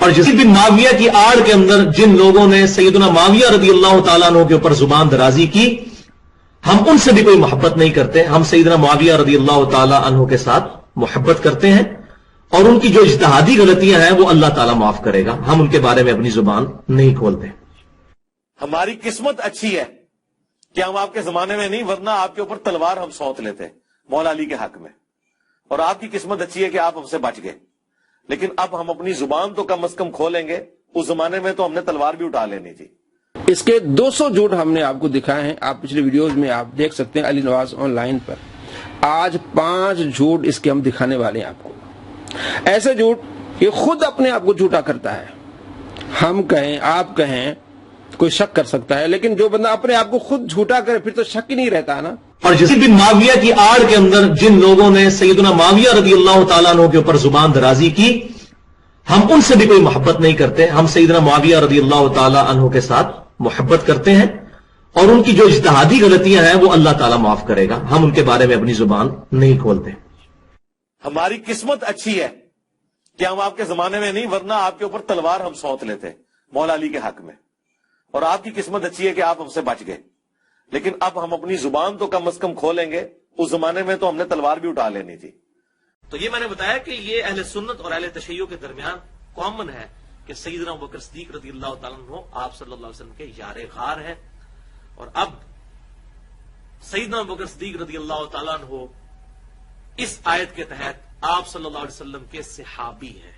اور جس بن معاویہ کی آڑ کے اندر جن لوگوں نے سیدنا معاویہ رضی اللہ تعالیٰ عنہ کے اوپر زبان درازی کی، ہم ان سے بھی کوئی محبت نہیں کرتے، ہم سیدنا معاویہ رضی اللہ تعالیٰ عنہ کے ساتھ محبت کرتے ہیں، اور ان کی جو اجتہادی غلطیاں ہیں وہ اللہ تعالیٰ معاف کرے گا، ہم ان کے بارے میں اپنی زبان نہیں کھولتے۔ ہماری قسمت اچھی ہے کہ ہم آپ کے زمانے میں نہیں، ورنہ آپ کے اوپر تلوار ہم سونت لیتے مولا علی کے حق میں، اور آپ کی قسمت اچھی ہے کہ آپ ہم سے بچ گئے، لیکن اب ہم اپنی زبان تو کم از کم کھولیں گے، اس زمانے میں تو ہم نے تلوار بھی اٹھا لینی تھی۔ اس کے 200 جھوٹ ہم نے آپ کو دکھائے ہیں، آپ پچھلے ویڈیوز میں آپ دیکھ سکتے ہیں علی نواز آن لائن پر۔ آج 5 جھوٹ اس کے ہم دکھانے والے ہیں آپ کو، ایسے جھوٹ یہ خود اپنے آپ کو جھوٹا کرتا ہے، ہم کہیں آپ کہیں کوئی شک کر سکتا ہے، لیکن جو بندہ اپنے آپ کو خود جھوٹا کرے پھر تو شک ہی نہیں رہتا نا۔ اور جس بن معاویہ کی آڑ کے اندر جن لوگوں نے سیدنا معاویہ رضی اللہ تعالیٰ عنہ کے اوپر زبان درازی کی، ہم ان سے بھی کوئی محبت نہیں کرتے، ہم سیدنا معاویہ رضی اللہ تعالیٰ عنہ کے ساتھ محبت کرتے ہیں، اور ان کی جو اجتہادی غلطیاں ہیں وہ اللہ تعالیٰ معاف کرے گا، ہم ان کے بارے میں اپنی زبان نہیں کھولتے۔ ہماری قسمت اچھی ہے کہ ہم آپ کے زمانے میں نہیں، ورنہ آپ کے اوپر تلوار ہم سونت لیتے مولا علی کے حق میں، اور آپ کی قسمت اچھی ہے کہ آپ ہم سے بچ گئے، لیکن اب ہم اپنی زبان تو کم از کم کھولیں گے، اس زمانے میں تو ہم نے تلوار بھی اٹھا لینی تھی۔ تو یہ میں نے بتایا کہ یہ اہل سنت اور اہل تشیع کے درمیان کامن ہے کہ سیدنا ابوبکر صدیق رضی اللہ تعالیٰ عنہ آپ صلی اللہ علیہ وسلم کے یار غار ہے، اور اب سیدنا ابوبکر صدیق رضی اللہ تعالیٰ عنہ اس آیت کے تحت آپ صلی اللہ علیہ وسلم کے صحابی ہیں،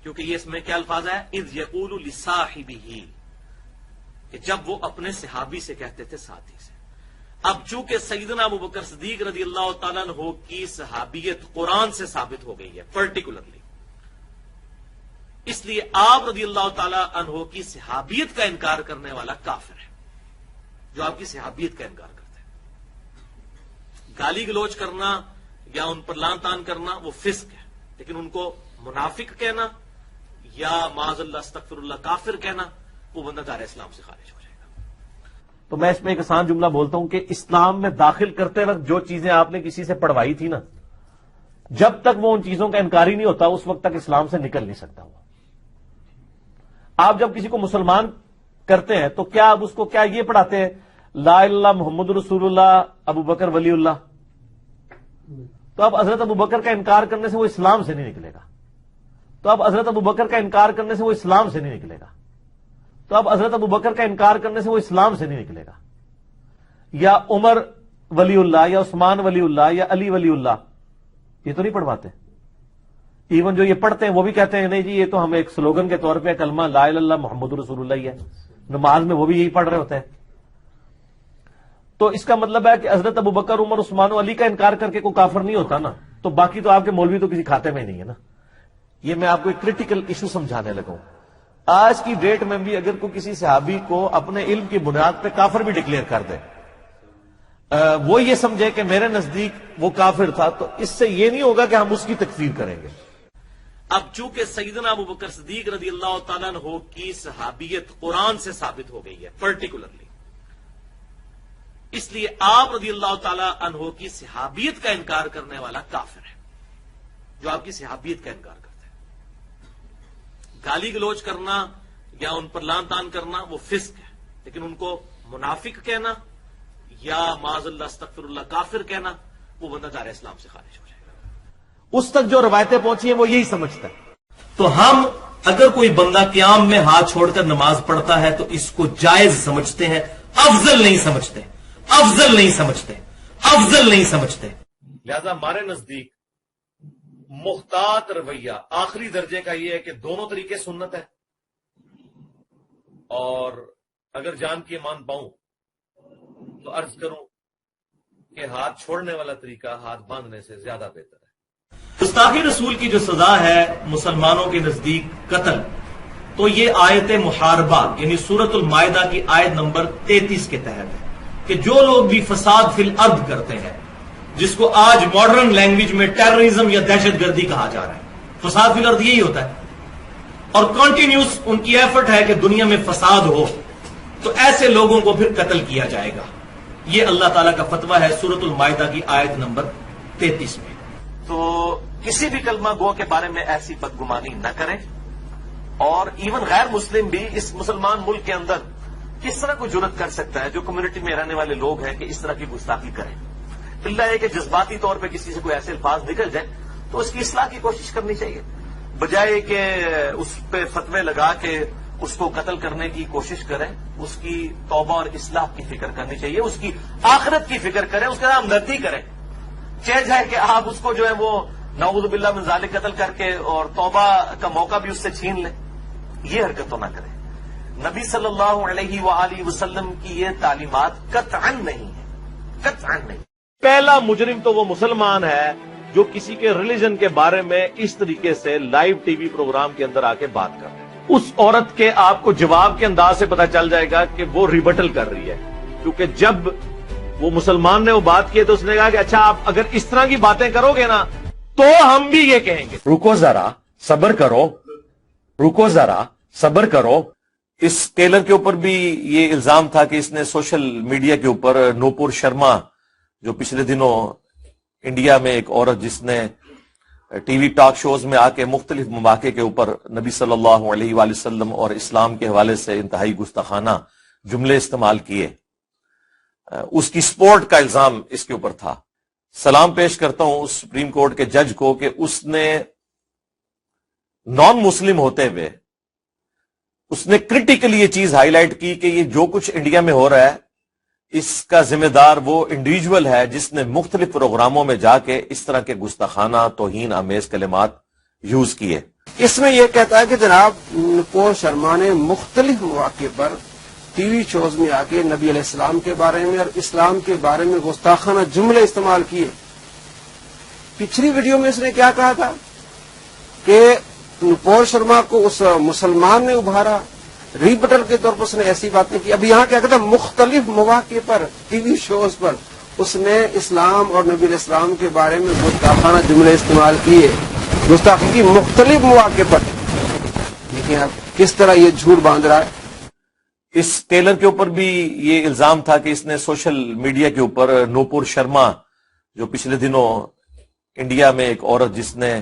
کیونکہ یہ اس میں کیا الفاظ ہے، اذ یقول لصاحبہ، کہ جب وہ اپنے صحابی سے کہتے تھے، ساتھی سے۔ اب چونکہ سیدنا ابوبکر صدیق رضی اللہ تعالیٰ عنہ کی صحابیت قرآن سے ثابت ہو گئی ہے پرٹیکولرلی، اس لیے آپ رضی اللہ تعالیٰ عنہ کی صحابیت کا انکار کرنے والا کافر ہے، جو آپ کی صحابیت کا انکار کرتا ہے۔ گالی گلوچ کرنا یا ان پر لعن طعن کرنا وہ فسق ہے، لیکن ان کو منافق کہنا یا معاذ اللہ استغفر اللہ کافر کہنا، وہ بندہ دار اسلام سے خارج ہو جائے گا۔ تو میں اس میں ایک آسان جملہ بولتا ہوں کہ اسلام میں داخل کرتے وقت جو چیزیں آپ نے کسی سے پڑھوائی تھی نا، جب تک وہ ان چیزوں کا انکاری نہیں ہوتا اس وقت تک اسلام سے نکل نہیں سکتا وہ۔ آپ جب کسی کو مسلمان کرتے ہیں تو کیا آپ اس کو کیا یہ پڑھاتے ہیں لا الہ الا اللہ محمد رسول اللہ ابو بکر ولی اللہ؟ تو اب حضرت ابو بکر کا انکار کرنے سے وہ اسلام سے نہیں نکلے گا، تو اب حضرت ابو بکر کا انکار کرنے سے وہ اسلام سے نہیں نکلے گا، تو اب حضرت ابو بکر کا انکار کرنے سے وہ اسلام سے نہیں نکلے گا، یا عمر ولی اللہ یا عثمان ولی اللہ یا علی ولی اللہ، یہ تو نہیں پڑھواتے۔ ایون جو یہ پڑھتے ہیں وہ بھی کہتے ہیں نہیں جی یہ تو ہم ایک سلوگن کے طور پہ کلمہ لا الہ الا اللہ محمد رسول اللہ ہی ہے، نماز میں وہ بھی یہی پڑھ رہے ہوتے ہیں۔ تو اس کا مطلب ہے کہ حضرت ابو بکر عمر عثمان و علی کا انکار کر کے کوئی کافر نہیں ہوتا نا، تو باقی تو آپ کے مولوی تو کسی کھاتے میں ہی نہیں ہے نا۔ یہ میں آپ کو ایک کریٹیکل ایشو سمجھانے لگا ہوں۔ آج کی ڈیٹ میں بھی اگر کوئی کسی صحابی کو اپنے علم کی بنیاد پہ کافر بھی ڈکلیئر کر دے، وہ یہ سمجھے کہ میرے نزدیک وہ کافر تھا، تو اس سے یہ نہیں ہوگا کہ ہم اس کی تکفیر کریں گے۔ اب چونکہ سیدنا ابوبکر صدیق رضی اللہ تعالیٰ عنہ کی صحابیت قرآن سے ثابت ہو گئی ہے پرٹیکولرلی، اس لیے آپ رضی اللہ تعالیٰ عنہ کی صحابیت کا انکار کرنے والا کافر ہے، جو آپ کی صحابیت کا انکار کرتا ہے۔ گالی گلوچ کرنا یا ان پر لعن طعن کرنا وہ فسق ہے، لیکن ان کو منافق کہنا یا معاذ اللہ استغفر اللہ کافر کہنا، وہ بندہ دار اسلام سے خارج ہو جائے گا۔ اس تک جو روایتیں پہنچی ہیں وہ یہی سمجھتا ہے۔ تو ہم اگر کوئی بندہ قیام میں ہاتھ چھوڑ کر نماز پڑھتا ہے تو اس کو جائز سمجھتے ہیں، افضل نہیں سمجھتے، افضل نہیں سمجھتے، افضل نہیں سمجھتے۔ لہذا ہمارے نزدیک محتاط رویہ آخری درجے کا یہ ہے کہ دونوں طریقے سنت ہے، اور اگر جان کی مان پاؤں تو عرض کروں کہ ہاتھ چھوڑنے والا طریقہ ہاتھ باندھنے سے زیادہ بہتر ہے۔ گستاخی رسول کی جو سزا ہے مسلمانوں کے نزدیک قتل، تو یہ آیت محاربہ یعنی سورۃ المائدہ کی آیت نمبر 33 کے تحت ہے کہ جو لوگ بھی فساد فی الارض کرتے ہیں، جس کو آج ماڈرن لینگویج میں ٹیررزم یا دہشت گردی کہا جا رہا ہے، فساد فی الارض یہی ہوتا ہے، اور کنٹینیوس ان کی ایفرٹ ہے کہ دنیا میں فساد ہو، تو ایسے لوگوں کو پھر قتل کیا جائے گا۔ یہ اللہ تعالیٰ کا فتویٰ ہے سورۃ المائدہ کی آیت نمبر 33 میں۔ تو کسی بھی کلمہ گو کے بارے میں ایسی بدگمانی نہ کریں، اور ایون غیر مسلم بھی اس مسلمان ملک کے اندر کس طرح کوئی جرت کر سکتا ہے جو کمیونٹی میں رہنے والے لوگ ہیں کہ اس طرح کی گستاخی کریں؟ اللہ ہے کہ جذباتی طور پہ کسی سے کوئی ایسے الفاظ نکل جائیں تو اس کی اصلاح کی کوشش کرنی چاہیے، بجائے کہ اس پہ فتوے لگا کے اس کو قتل کرنے کی کوشش کریں۔ اس کی توبہ اور اصلاح کی فکر کرنی چاہیے، اس کی آخرت کی فکر کریں، اس کے نام ہمدردی کریں۔ چہ جائے کہ آپ اس کو جو ہے وہ نعوذ باللہ من ذالک قتل کر کے اور توبہ کا موقع بھی اس سے چھین لیں، یہ حرکت تو نہ کریں۔ نبی صلی اللہ علیہ وآلہ وسلم کی یہ تعلیمات قطعاً نہیں ہے، قطعاً نہیں۔ پہلا مجرم تو وہ مسلمان ہے جو کسی کے ریلیجن کے بارے میں اس طریقے سے لائیو ٹی وی پروگرام کے اندر آ کے بات کر رہے ہیں۔ اس عورت کے آپ کو جواب کے انداز سے پتا چل جائے گا کہ وہ ریبٹل کر رہی ہے، کیونکہ جب وہ مسلمان نے وہ بات کی تو اس نے کہا کہ اچھا آپ اگر اس طرح کی باتیں کرو گے نا تو ہم بھی یہ کہیں گے۔ رکو ذرا صبر کرو، رکو ذرا صبر کرو۔ اس ٹیلر کے اوپر بھی یہ الزام تھا کہ اس نے سوشل میڈیا کے اوپر نوپور شرما، جو پچھلے دنوں انڈیا میں ایک عورت جس نے ٹی وی ٹاک شوز میں آ کے مختلف مواقع کے اوپر نبی صلی اللہ علیہ وآلہ وسلم اور اسلام کے حوالے سے انتہائی گستاخانہ جملے استعمال کیے، اس کی سپورٹ کا الزام اس کے اوپر تھا۔ سلام پیش کرتا ہوں اس سپریم کورٹ کے جج کو کہ اس نے نان مسلم ہوتے ہوئے اس نے کرٹیکلی یہ چیز ہائی لائٹ کی کہ یہ جو کچھ انڈیا میں ہو رہا ہے اس کا ذمہ دار وہ انڈیویجول ہے جس نے مختلف پروگراموں میں جا کے اس طرح کے گستاخانہ توہین آمیز کلمات یوز کیے۔ اس میں یہ کہتا ہے کہ جناب نوپور شرما نے مختلف مواقع پر ٹی وی شوز میں آ کے نبی علیہ السلام کے بارے میں اور اسلام کے بارے میں گستاخانہ جملے استعمال کیے۔ پچھلی ویڈیو میں اس نے کیا کہا تھا کہ نوپور شرما کو اس مسلمان نے ابھارا، ریبٹل کے طور پر اس نے ایسی باتیں کی۔ اب یہاں کیا کہتا ہے مختلف مواقع پر ٹی وی شوز پر اس نے اسلام اور نبی علیہ السلام کے بارے میں گستاخانہ جملے استعمال کیے، گستاخی کی مختلف مواقع پر۔ دیکھیں اب کس طرح یہ جھوٹ باندھ رہا ہے۔ اس ٹیلر کے اوپر بھی یہ الزام تھا کہ اس نے سوشل میڈیا کے اوپر نوپور شرما، جو پچھلے دنوں انڈیا میں ایک عورت جس نے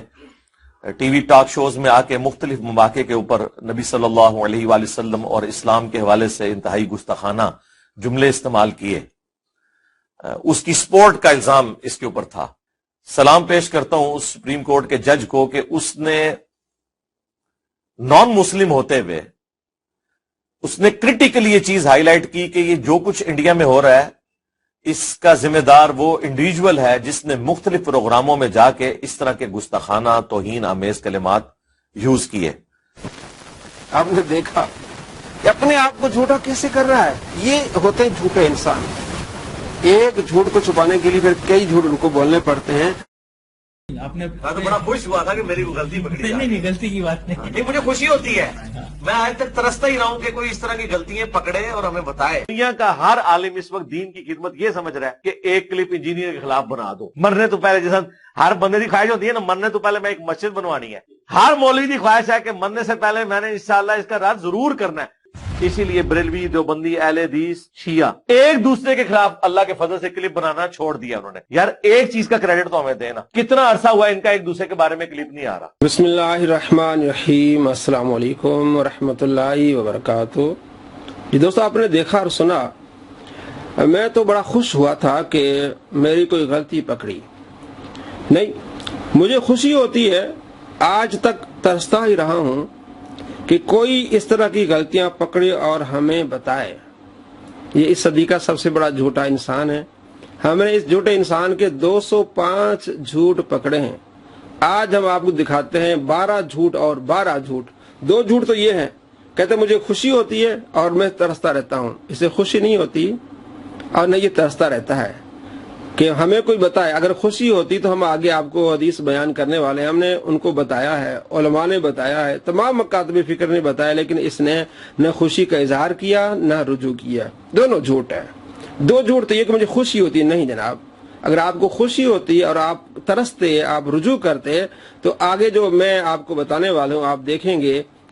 ٹی وی ٹاک شوز میں آ کے مختلف مواقع کے اوپر نبی صلی اللہ علیہ وآلہ وسلم اور اسلام کے حوالے سے انتہائی گستاخانہ جملے استعمال کیے، اس کی سپورٹ کا الزام اس کے اوپر تھا۔ سلام پیش کرتا ہوں اس سپریم کورٹ کے جج کو کہ اس نے نان مسلم ہوتے ہوئے اس نے کرٹیکلی یہ چیز ہائی لائٹ کی کہ یہ جو کچھ انڈیا میں ہو رہا ہے اس کا ذمہ دار وہ انڈیویجول ہے جس نے مختلف پروگراموں میں جا کے اس طرح کے گستاخانہ توہین آمیز کلمات یوز کیے۔ آپ نے دیکھا کہ اپنے آپ کو جھوٹا کیسے کر رہا ہے۔ یہ ہوتے ہیں جھوٹے انسان، ایک جھوٹ کو چھپانے کے لیے پھر کئی جھوٹ ان کو بولنے پڑتے ہیں۔ آپ نے تو بڑا خوش ہوا تھا کہ میری کو غلطی پکڑی۔ نہیں غلطی کی بات نہیں، مجھے خوشی ہوتی ہے، میں آج تک ترستا ہی رہا ہوں کہ کوئی اس طرح کی غلطیاں پکڑے اور ہمیں بتائے۔ دنیا کا ہر عالم اس وقت دین کی خدمت یہ سمجھ رہا ہے کہ ایک کلپ انجینئر کے خلاف بنا دو، مرنے تو پہلے، جیسا ہر بندے کی خواہش ہوتی ہے نا مرنے تو پہلے میں ایک مسجد بنوانی ہے، ہر مولوی کی خواہش ہے کہ مرنے سے پہلے میں نے انشاءاللہ اس کا رد ضرور کرنا ہے۔ اسی لیے بریلوی، دیوبندی، اہل حدیث، شیعہ ایک دوسرے کے خلاف اللہ کے فضل سے کلپ بنانا چھوڑ دیا انہوں نے۔ یار ایک چیز کا کریڈٹ تو ہمیں دینا، کتنا عرصہ ہوا ان کا ایک دوسرے کے بارے میں کلپ نہیں آ رہا۔ بسم اللہ الرحمن الرحیم، السلام علیکم ورحمۃ اللہ وبرکاتہ۔ جی دوستو، آپ نے دیکھا اور سنا، میں تو بڑا خوش ہوا تھا کہ میری کوئی غلطی پکڑی نہیں۔ مجھے خوشی ہوتی ہے، آج تک ترستا ہی رہا ہوں کہ کوئی اس طرح کی غلطیاں پکڑے اور ہمیں بتائے۔ یہ اس صدی کا سب سے بڑا جھوٹا انسان ہے۔ ہم نے اس جھوٹے انسان کے 205 جھوٹ پکڑے ہیں۔ آج ہم آپ کو دکھاتے ہیں 12 جھوٹ اور 12 جھوٹ۔ 2 جھوٹ تو یہ ہیں، کہتے مجھے خوشی ہوتی ہے اور میں ترستا رہتا ہوں۔ اسے خوشی نہیں ہوتی اور نہ یہ ترستا رہتا ہے کہ ہمیں کوئی بتائے۔ اگر خوشی ہوتی تو ہم آگے آپ کو حدیث بیان کرنے والے ہیں، ہم نے ان کو بتایا ہے، علماء نے بتایا ہے، تمام مکاتب فکر نے بتایا، لیکن اس نے نہ خوشی کا اظہار کیا نہ رجوع کیا۔ دونوں جھوٹ ہے۔ 2 جھوٹ تو یہ کہ مجھے خوشی ہوتی ہے، نہیں جناب۔ اگر آپ کو خوشی ہوتی اور آپ ترستے، آپ رجوع کرتے، تو آگے جو میں آپ کو بتانے والا ہوں آپ دیکھیں گے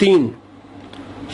3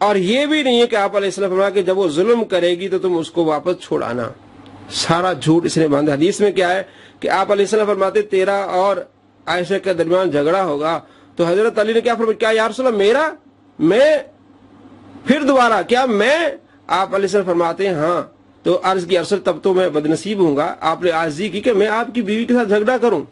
اور یہ بھی نہیں ہے کہ آپ علیہ السلام فرمایا کہ جب وہ ظلم کرے گی تو تم اس کو واپس چھوڑانا. سارا جھوٹ اس نے باندھا. حدیث میں کیا ہے کہ آپ علیہ السلام فرماتے تیرا اور عائشہ کے درمیان جھگڑا ہوگا تو حضرت علی نے کیا فرمایا, کیا یا رسول اللہ میرا, میں پھر دوبارہ کیا میں؟ آپ علیہ السلام فرماتے ہیں ہاں. تو عرض کی ارسل تب تو میں بدنصیب ہوں گا. آپ نے عرضی کی کہ میں آپ کی بیوی کے ساتھ جھگڑا کروں.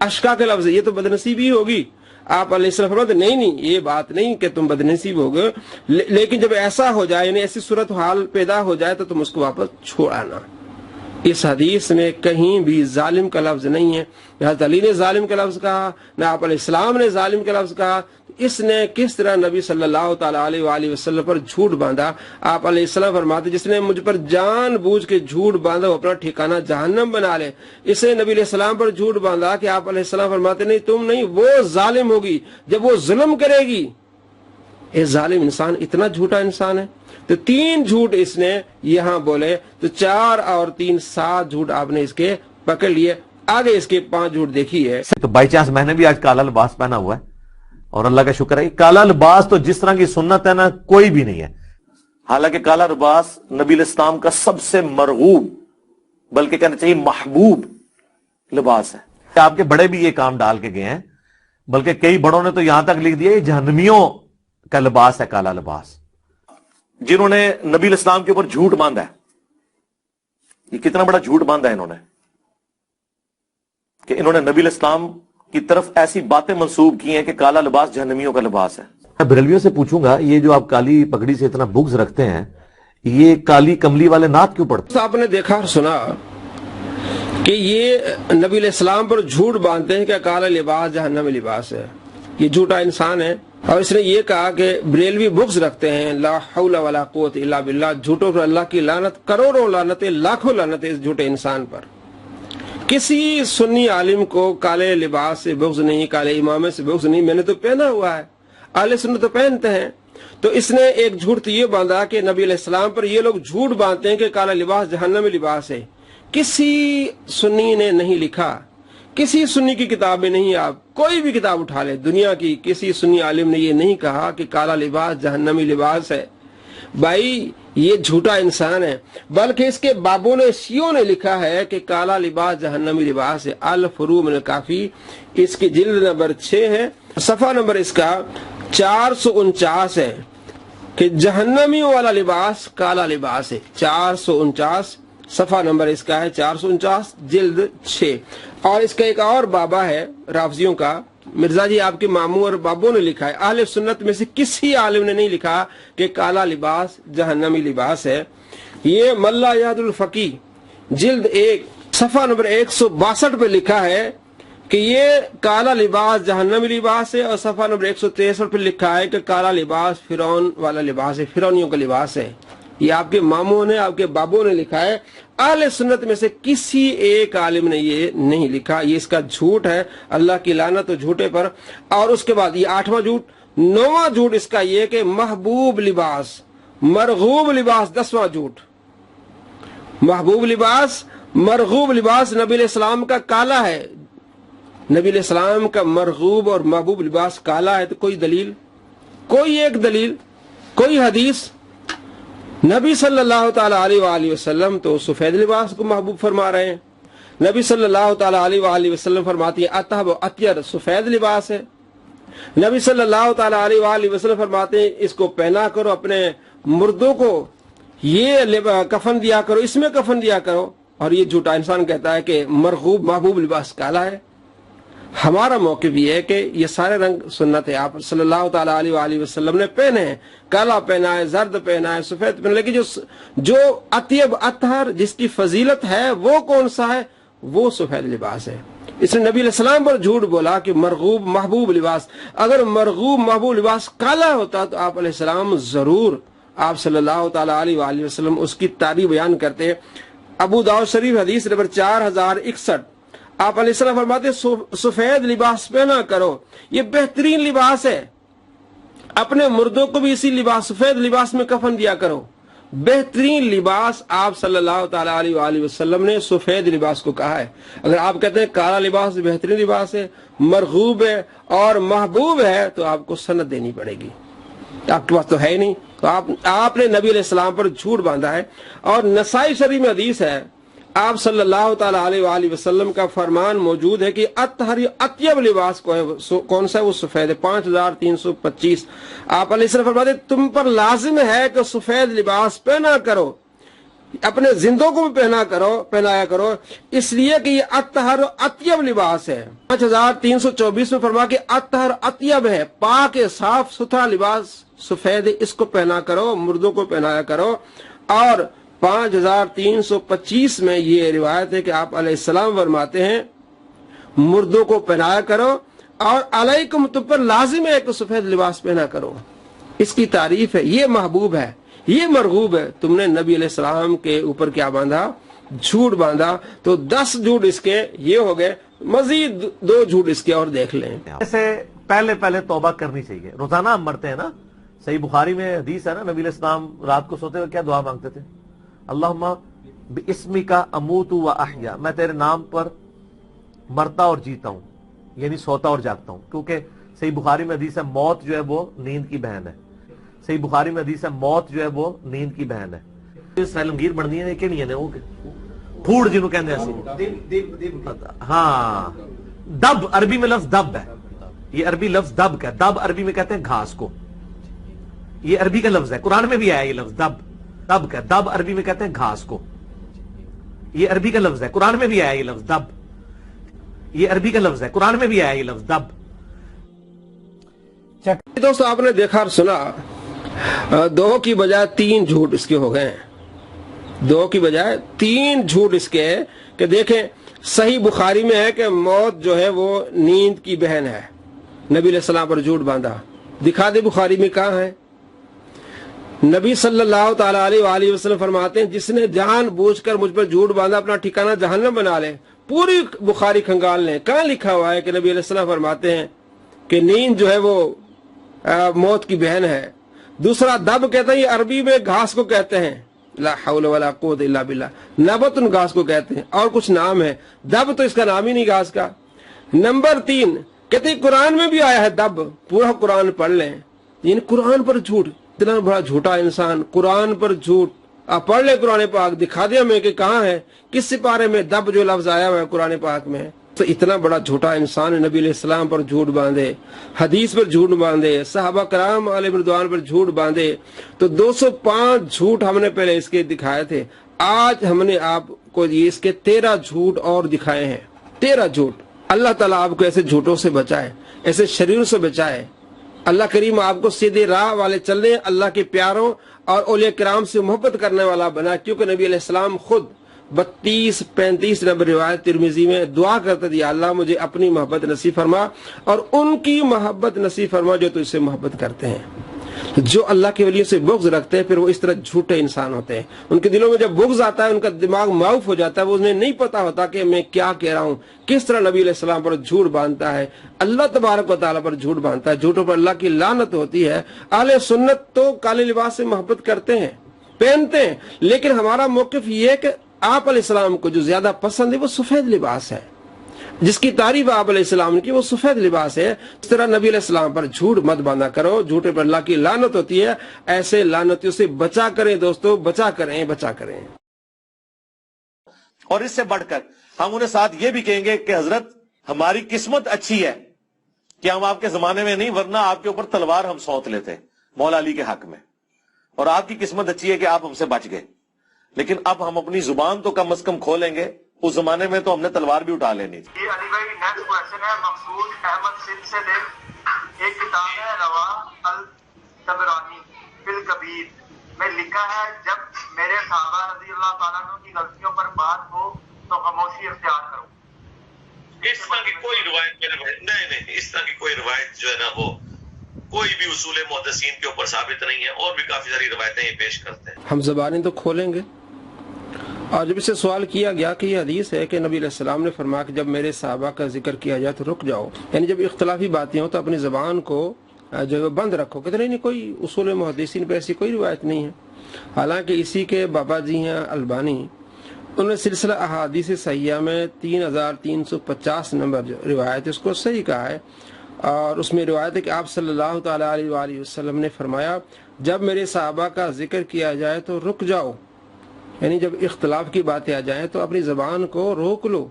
اشکا کے لفظ, یہ تو بدنصیبی ہوگی. آپ علیہ السلام فرماتے نہیں یہ بات نہیں کہ تم بدنصیب ہو گئے, لیکن جب ایسا ہو جائے یعنی ایسی صورت حال پیدا ہو جائے تو تم اس کو واپس چھوڑانا. اس حدیث میں کہیں بھی ظالم کا لفظ نہیں ہے. حضرت علی نے ظالم کا لفظ کہا, نہ آپ علیہ السلام نے ظالم کا لفظ کہا. اس نے کس طرح نبی صلی اللہ تعالی علیہ وآلہ وسلم پر جھوٹ باندھا. آپ علیہ السلام فرماتے جس نے مجھ پر جان بوجھ کے جھوٹ باندھا وہ اپنا ٹھکانہ جہنم بنا لے. اس نے نبی علیہ السلام پر جھوٹ باندھا کہ آپ علیہ السلام فرماتے نہیں تم نہیں, وہ ظالم ہوگی جب وہ ظلم کرے گی. یہ ظالم انسان اتنا جھوٹا انسان ہے. تو 3 جھوٹ اس نے یہاں بولے, تو 4 اور 3 7 جھوٹ آپ نے اس کے پکڑ لیے. آگے اس کے 5 جھوٹ دیکھی ہے. تو بائی چانس میں نے بھی آج کالا لباس پہنا ہوا ہے اور اللہ کا شکر ہے. کالا لباس تو جس طرح کی سنت ہے نا کوئی بھی نہیں ہے. حالانکہ کالا لباس نبی الاسلام کا سب سے مرغوب بلکہ کہنا چاہیے محبوب لباس ہے. آپ کے بڑے بھی یہ کام ڈال کے گئے ہیں, بلکہ کئی بڑوں نے تو یہاں تک لکھ دیا یہ جہنمیوں کا لباس ہے کالا لباس. جنہوں نے نبی الاسلام کے اوپر جھوٹ باندھا ہے, یہ کتنا بڑا جھوٹ باندھا ہے انہوں نے کہ انہوں نے نبی الاسلام کی طرف ایسی باتیں منسوب کی ہیں کہ کالا لباس جہنمیوں کا لباس ہے. میں بریلویوں سے پوچھوں گا یہ جو آپ کالی پگڑی سے اتنا بغض رکھتے ہیں, یہ کالی کملی والے نعت کیوں پڑھتے ہیں؟ آپ نے دیکھا اور سنا کہ یہ نبی علیہ السلام پر جھوٹ باندھتے ہیں کہ کالا لباس جہنمی لباس ہے. یہ جھوٹا انسان ہے. اور اس نے یہ کہا کہ بریلوی بغض رکھتے ہیں لا حول ولا قوت الا باللہ. جھوٹوں پر اللہ کی لعنت, کروڑوں لعنتیں, لاکھوں لعنتیں اس جھوٹے انسان پر. کسی سنی عالم کو کالے لباس سے بغض نہیں, کالے امامے سے بغض نہیں. میں نے تو پہنا ہوا ہے, اہل سنت تو پہنتے ہیں. تو اس نے ایک جھوٹ تو یہ باندھا کہ نبی علیہ السلام پر یہ لوگ جھوٹ باندھتے ہیں کہ کالا لباس جہنمی لباس ہے. کسی سنی نے نہیں لکھا, کسی سنی کی کتاب میں نہیں. آپ کوئی بھی کتاب اٹھا لیں دنیا کی, کسی سنی عالم نے یہ نہیں کہا کہ کالا لباس جہنمی لباس ہے. بھائی یہ جھوٹا انسان ہے. بلکہ اس کے بابوں نے, شیعوں نے لکھا ہے کہ کالا لباس جہنمی لباس ہے. الفروع من الکافی اس کی جلد نمبر 6 ہے, صفحہ نمبر اس کا 449 ہے کہ جہنمیوں والا لباس کالا لباس ہے. 449 صفحہ نمبر اس کا ہے 449 جلد 6. اور اس کا ایک اور بابا ہے رافضیوں کا, مرزا جی آپ کے ماموں اور بابوں نے لکھا ہے. اہل سنت میں سے کسی عالم نے نہیں لکھا کہ کالا لباس جہنمی لباس ہے. یہ ملا یاد الفقی جلد 1 صفحہ نمبر 162 پہ لکھا ہے کہ یہ کالا لباس جہنمی لباس ہے. اور صفحہ نمبر 163 پہ لکھا ہے کہ کالا لباس فرعون والا لباس ہے, فرعونیوں کا لباس ہے. یہ آپ کے ماموں نے, آپ کے بابوں نے لکھا ہے. اہل سنت میں سے کسی ایک عالم نے یہ نہیں لکھا. یہ اس کا جھوٹ ہے, اللہ کی لعنت و جھوٹے پر. اور اس کے بعد یہ 8واں جھوٹ. 9واں جھوٹ اس کا یہ کہ محبوب لباس مرغوب لباس. 10واں جھوٹ, محبوب لباس مرغوب لباس نبی علیہ السلام کا کالا ہے. نبی علیہ السلام کا مرغوب اور محبوب لباس کالا ہے. تو کوئی دلیل, کوئی ایک دلیل, کوئی حدیث. نبی صلی اللہ تعالی علیہ وآلہ وسلم تو سفید لباس کو محبوب فرما رہے ہیں. نبی صلی اللہ تعالی علیہ وآلہ وسلم فرماتی ہیں اطہب و اطیر سفید لباس ہے. نبی صلی اللہ تعالی علیہ وآلہ وسلم فرماتے ہیں اس کو پہنا کرو, اپنے مردوں کو یہ کفن دیا کرو, اس میں کفن دیا کرو. اور یہ جھوٹا انسان کہتا ہے کہ مرغوب محبوب لباس کالا ہے. ہمارا موقف یہ ہے کہ یہ سارے رنگ سنت ہے. آپ صلی اللہ تعالی علیہ وآلہ وسلم نے پہنے ہیں, کالا پہنا ہے, زرد پہنا ہے, سفید پہنا ہے. لیکن جو اطیب اطہر جس کی فضیلت ہے وہ کون سا ہے؟ وہ سفید لباس ہے. اس نے نبی علیہ السلام پر جھوٹ بولا کہ مرغوب محبوب لباس. اگر مرغوب محبوب لباس کالا ہوتا تو آپ علیہ السلام ضرور, آپ صلی اللہ تعالی علیہ وآلہ وسلم اس کی تعریف بیان کرتے. ابو داؤد شریف حدیث نمبر 4061 آپ علیہ السلام فرماتے سفید لباس پہنا کرو, یہ بہترین لباس ہے. اپنے مردوں کو بھی اسی لباس سفید لباس میں کفن دیا کرو. بہترین لباس آپ صلی اللہ تعالی علیہ وآلہ وسلم نے سفید لباس کو کہا ہے. اگر آپ کہتے ہیں کالا لباس بہترین لباس ہے, مرغوب ہے اور محبوب ہے, تو آپ کو سند دینی پڑے گی. آپ کے پاس تو ہے ہی نہیں. تو آپ نے نبی علیہ السلام پر جھوٹ باندھا ہے. اور نسائی شریف میں حدیث ہے، آپ صلی اللہ تعالی علیہ وآلہ وسلم کا فرمان موجود ہے کہ اطہر اطیب لباس کون سا ہے؟ وہ سفید ہے. 5325 آپ علیہ السلام فرماتے تم پر لازم ہے کہ سفید لباس پہنا کرو، اپنے زندوں کو بھی پہنایا کرو، اس لیے کہ یہ اطہر اطیب لباس ہے. 5324 میں فرما کہ اطہر اطیب ہے، پاک صاف ستھرا لباس سفید ہے، اس کو پہنا کرو، مردوں کو پہنایا کرو. اور 5325 میں یہ روایت ہے کہ آپ علیہ السلام فرماتے ہیں مردوں کو پہنایا کرو اور علیکم تم پر لازم ہے کہ سفید لباس پہنا کرو. اس کی تعریف ہے، یہ محبوب ہے، یہ مرغوب ہے. تم نے نبی علیہ السلام کے اوپر کیا باندھا؟ جھوٹ باندھا. تو 10 جھوٹ اس کے یہ ہو گئے، مزید 2 جھوٹ اس کے اور دیکھ لیں. ایسے پہلے توبہ کرنی چاہیے. روزانہ ہم مرتے ہیں نا، صحیح بخاری میں حدیث ہے نا، نبی علیہ السلام رات کو سوتے ہوئے کیا دعا مانگتے تھے؟ اللہم باسمک اموت و احیا، میں تیرے نام پر مرتا اور جیتا ہوں، یعنی سوتا اور جاگتا ہوں. کیونکہ صحیح بخاری میں حدیث ہے موت جو ہے وہ نیند کی بہن ہے. صحیح بخاری میں حدیث ہے موت جو ہے وہ نیند کی بہن ہے. سیلمگیر بننی ہے کہ نہیں ہے وہ پھوڑ جنہوں کہتے ہیں. ہاں، دب عربی میں لفظ دب ہے، یہ عربی لفظ دب کا ہے. دب عربی میں کہتے ہیں گھاس کو، یہ عربی کا لفظ ہے. قرآن میں بھی آیا یہ لفظ دب کا. دب عربی میں کہتے ہیں گھاس کو، یہ عربی کا لفظ ہے. قرآن میں بھی آیا یہ لفظ دب، یہ عربی کا لفظ ہے. قرآن میں بھی آیا یہ لفظ دب. دوستو آپ نے دیکھا اور سنا، 2 کی بجائے 3 جھوٹ اس کے ہو گئے ہیں. 2 کی بجائے 3 جھوٹ اس کے کہ دیکھیں صحیح بخاری میں ہے کہ موت جو ہے وہ نیند کی بہن ہے. نبی علیہ السلام پر جھوٹ باندھا. دکھا دے بخاری میں کہاں ہے. نبی صلی اللہ تعالی علیہ وآلہ وسلم فرماتے ہیں جس نے جان بوجھ کر مجھ پر جھوٹ باندھا اپنا ٹھکانہ جہنم بنا لے. پوری بخاری کھنگال لیں، کہاں لکھا ہوا ہے کہ نبی علیہ السلام فرماتے ہیں کہ نیند جو ہے وہ موت کی بہن ہے. دوسرا دب کہتا ہے، یہ عربی میں گھاس کو کہتے ہیں. لا حول ولا قوت الا باللہ. نبت ان گھاس کو کہتے ہیں اور کچھ نام ہے، دب تو اس کا نام ہی نہیں گھاس کا. نمبر 3 کہتے ہیں قرآن میں بھی آیا ہے دب. پورا قرآن پڑھ لیں. یعنی قرآن پر جھوٹ، اتنا بڑا جھوٹا انسان قرآن پر جھوٹ. آپ پڑھ لیں قرآن پاک، دکھا دیا ہمیں کہ کہاں ہے، کس سپارے میں دب جو لفظ آیا ہوا ہے قرآن پاک میں. تو اتنا بڑا جھوٹا انسان نبی علیہ السلام پر جھوٹ باندھے، حدیث پر جھوٹ باندھے، صحابہ کرام علیہ رضوان پر جھوٹ باندھے. تو 205 جھوٹ ہم نے پہلے اس کے دکھائے تھے. آج ہم نے آپ کو اس کے 13 جھوٹ اور دکھائے ہیں. 13 جھوٹ. اللہ تعالیٰ آپ کو ایسے جھوٹوں سے بچائے، ایسے شریروں سے بچائے. اللہ کریم آپ کو سیدھے راہ والے چلنے، اللہ کے پیاروں اور اولیاء کرام سے محبت کرنے والا بنا. کیونکہ نبی علیہ السلام خود 32-35 نمبر روایت ترمذی میں دعا کرتے تھے، یا اللہ مجھے اپنی محبت نصیب فرما اور ان کی محبت نصیب فرما جو تجھ سے محبت کرتے ہیں. جو اللہ کے ولیوں سے بغض رکھتے ہیں پھر وہ اس طرح جھوٹے انسان ہوتے ہیں. ان کے دلوں میں جب بغض آتا ہے ان کا دماغ معاف ہو جاتا ہے، وہ انہیں نہیں پتا ہوتا کہ میں کیا کہہ رہا ہوں، کس طرح نبی علیہ السلام پر جھوٹ باندھتا ہے، اللہ تبارک و تعالیٰ پر جھوٹ باندھتا ہے. جھوٹوں پر اللہ کی لعنت ہوتی ہے. اہل سنت تو کالے لباس سے محبت کرتے ہیں، پہنتے ہیں، لیکن ہمارا موقف یہ ہے کہ آپ علیہ السلام کو جو زیادہ پسند ہے وہ سفید لباس ہے. جس کی تعریف آپ علیہ السلام کی وہ سفید لباس ہے. اس طرح نبی علیہ السلام پر جھوٹ مت باندھا کرو، جھوٹے پر اللہ کی لعنت ہوتی ہے. ایسے لعنتیوں سے بچا کریں دوستو، بچا کریں. اور اس سے بڑھ کر ہم انہیں ساتھ یہ بھی کہیں گے کہ حضرت ہماری قسمت اچھی ہے کہ ہم آپ کے زمانے میں نہیں، ورنہ آپ کے اوپر تلوار ہم سونت لیتے مولا علی کے حق میں. اور آپ کی قسمت اچھی ہے کہ آپ ہم سے بچ گئے. لیکن اب ہم اپنی زبان تو کم از کم کھولیں گے، اس زمانے میں تو ہم نے تلوار بھی اٹھا لینی تھی. یہ علی بھائی نیکسٹ کوشچن ہے مقصود احمد سندھ سے دے. ایک کتاب ہے روا الطبرانی فی الکبیر میں لکھا ہے جب میرے صحابہ رضی اللہ تعالیٰ عنہ کی غلطیوں پر بات ہو تو خاموشی اختیار کرو. اس طرح کی کوئی روایت نہیں، اس طرح کی کوئی روایت جو ہے نا وہ کوئی بھی اصول محدثین کے اوپر ثابت نہیں ہے. اور بھی کافی ساری روایتیں یہ پیش کرتے ہیں. ہم زبانیں تو کھولیں گے. اور جب اس سے سوال کیا گیا کہ یہ حدیث ہے کہ نبی علیہ السلام نے فرمایا کہ جب میرے صحابہ کا ذکر کیا جائے تو رک جاؤ، یعنی جب اختلافی باتیں ہوں تو اپنی زبان کو جو ہے بند رکھو. کہتے نہیں کوئی اصول محدثین پہ ایسی کوئی روایت نہیں ہے. حالانکہ اسی کے بابا جی ہیں البانی، انہوں نے سلسلہ احادیث صحیحہ میں 3350 نمبر جو روایت ہے اس کو صحیح کہا ہے. اور اس میں روایت ہے کہ آپ صلی اللہ تعالی علیہ وآلہ وسلم نے فرمایا جب میرے صحابہ کا ذکر کیا جائے تو رک جاؤ، یعنی جب اختلاف کی باتیں آ جائیں تو اپنی زبان کو روک لو۔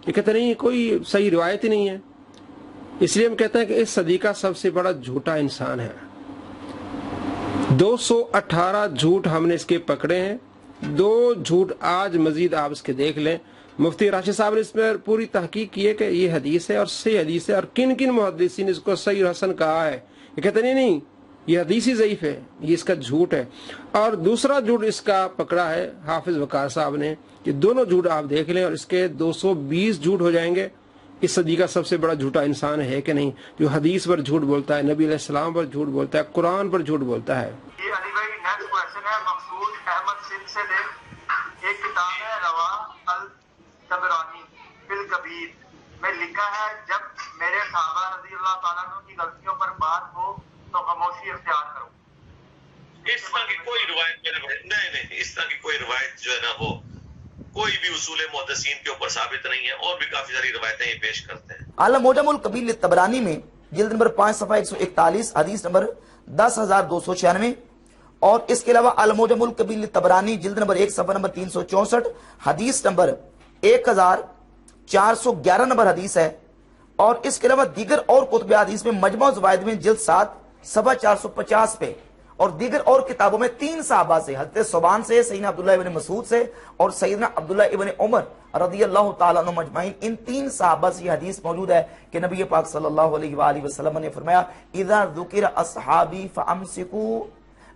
یہ کہتے نہیں کوئی صحیح روایت ہی نہیں ہے، اس لیے ہم کہتے ہیں کہ اس صدی کا سب سے بڑا جھوٹا انسان ہے۔ 218 جھوٹ ہم نے اس کے پکڑے ہیں، 2 جھوٹ آج مزید آپ اس کے دیکھ لیں۔ مفتی راشد صاحب نے اس پر پوری تحقیق کی ہے کہ یہ حدیث ہے اور صحیح حدیث ہے، اور کن کن محدثین نے اس کو صحیح اور حسن کہا ہے۔ یہ کہتے نہیں یہ حدیث ہی ضعیف ہے، یہ اس کا جھوٹ ہے۔ اور دوسرا جھوٹ اس کا پکڑا ہے حافظ وقار صاحب نے، یہ دونوں جھوٹ آپ دیکھ لیں اور اس کے 220 جھوٹ ہو جائیں گے۔ اس صدی کا سب سے بڑا جھوٹا انسان ہے کہ نہیں، جو حدیث پر جھوٹ بولتا ہے، نبی علیہ السلام پر جھوٹ بولتا ہے، قرآن پر جھوٹ بولتا ہے۔ یہ علی بھائی نیکسٹ کوشچن ہے مقصود احمد سندھ سے دے، ایک کتاب ہے روا الطبرانی فی الکبیر میں لکھا ہے جب میرے صحابہ رضی اللہ تعالیٰ عنہ کی غلطیوں پر بات ہو تو خاموشی اختیار کرو۔ اس طرح کی کوئی روایت نہیں، اس طرح کی کوئی روایت جو ہے نا وہ کوئی بھی اصول محدثین کے اوپر ثابت نہیں ہے، اور بھی کافی ساری روایتیں یہ پیش کرتے ہیں۔ اعلی معجم الکبیر للطبرانی میں جلد نمبر 5 صفحہ 141 حدیث نمبر 10296، اور اس کے علاوہ المعجم الکبیر للطبرانی جلد نمبر 1 صفحہ نمبر 364 حدیث نمبر 1411 نمبر حدیث ہے، اور اس کے علاوہ دیگر اور کتب حدیث میں مجموع الزوائد میں جلد 7 صفحہ 450 پہ، اور دیگر اور کتابوں میں 3 صحابہ سے، حضرت ثوبان سے، سیدنا عبداللہ ابن مسعود سے، اور سیدنا عبداللہ ابن عمر رضی اللہ تعالیٰ عنہ مجمعین، ان 3 صحابہ سے یہ حدیث موجود ہے کہ نبی پاک صلی اللہ علیہ وآلہ وسلم نے فرمایا اذا ذکر اصحابی فامسکوا،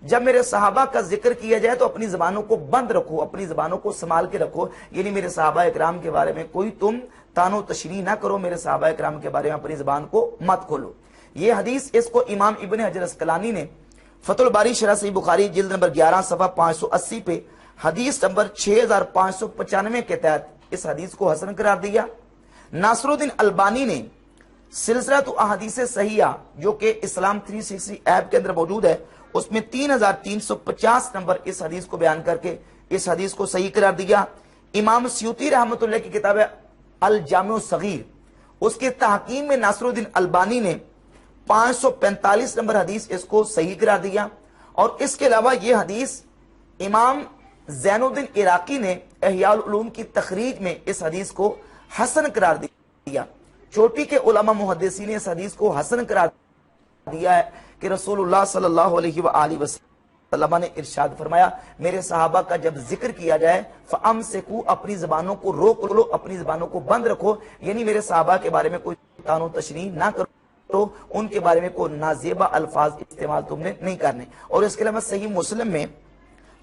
جب میرے صحابہ کا ذکر کیا جائے تو اپنی زبانوں کو بند رکھو، اپنی زبانوں کو سنبھال کے رکھو، یعنی میرے صحابہ اکرام کے بارے میں کوئی تم تان و تشریح نہ کرو، میرے صحابہ اکرام کے بارے میں اپنی زبان کو مت کھولو۔ یہ حدیث اس کو امام ابن حجر اسقلانی نے فتح الباری شرح صحیح بخاری جلد نمبر 11 صفحہ 580 پہ حدیث نمبر 6595 کے تحت اس حدیث کو حسن قرار دیا۔ ناصر الدین البانی نے سلسلۃ احادیث صحیحہ جو کہ اسلام 360 ایپ کے اندر موجود ہے، اس میں 3350 نمبر اس حدیث کو بیان کر کے اس حدیث کو صحیح قرار دیا۔ امام سیوطی رحمۃ اللہ کی کتاب ہے الجامع الصغیر، اس کے تحقیم میں ناصر الدین البانی نے 545 نمبر حدیث اس کو صحیح قرار دیا، اور اس کے علاوہ یہ حدیث امام زین الدین عراقی نے احیاء العلوم کی تخریج میں اس حدیث کو حسن قرار دیا۔ چوٹی کے علماء محدثین نے اس حدیث کو حسن قرار دیا ہے کہ رسول اللہ صلی اللہ علیہ وآلہ وسلم نے ارشاد فرمایا میرے صحابہ کا جب ذکر کیا جائے فامسکوا، اپنی زبانوں کو روک لو، اپنی زبانوں کو بند رکھو، یعنی میرے صحابہ کے بارے میں کوئی تان و تشریح نہ کرو، تو ان کے بارے میں کوئی نازیبہ الفاظ استعمال تم نے نہیں کرنے۔ اور اس کے علاوہ صحیح مسلم میں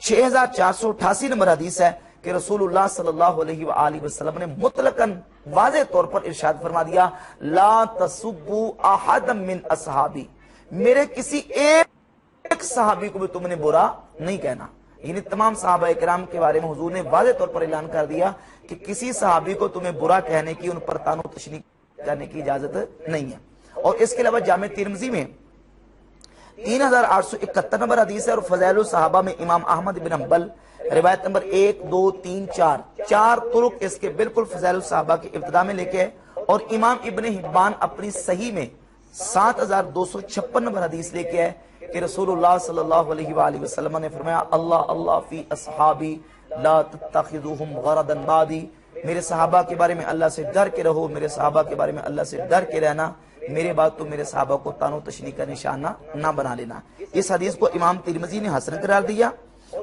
6488 نمبر حدیث ہے کہ رسول اللہ صلی اللہ علیہ وآلہ وسلم نے مطلقاً واضح طور پر ارشاد فرما دیا لا تسبوا احد من اصحابی، میرے کسی ایک صحابی کو بھی تم نے برا نہیں کہنا، یعنی تمام صحابہ کرام کے بارے میں حضور نے واضح طور پر اعلان کر دیا کہ کسی صحابی کو تمہیں برا کہنے کی، ان پر طعن و تشنیع کرنے کی اجازت نہیں ہے۔ اور اس کے علاوہ جامع ترمذی میں 3871 نمبر حدیث ہے، اور فضائل الصحابہ میں امام احمد بن حنبل روایت نمبر 1 2 3 4 طرق اس کے بالکل فضائل الصحابہ کی ابتدا میں لے کے، اور امام ابن حبان اپنی صحیح میں 7256 نمبر حدیث لے کے ہے کہ رسول اللہ صلی اللہ علیہ وآلہ وسلم نے فرمایا اللہ اللہ فی اصحابی لا تتخذوہم غرضا بعدی، میرے صحابہ کے بارے میں اللہ سے ڈر کے رہو، میرے صحابہ کے بارے میں اللہ سے ڈر کے رہنا، میرے بعد تو میرے صحابہ کو طعن و تشنیع کا نشانہ نہ بنا لینا۔ اس حدیث کو امام ترمذی نے حسن قرار دیا،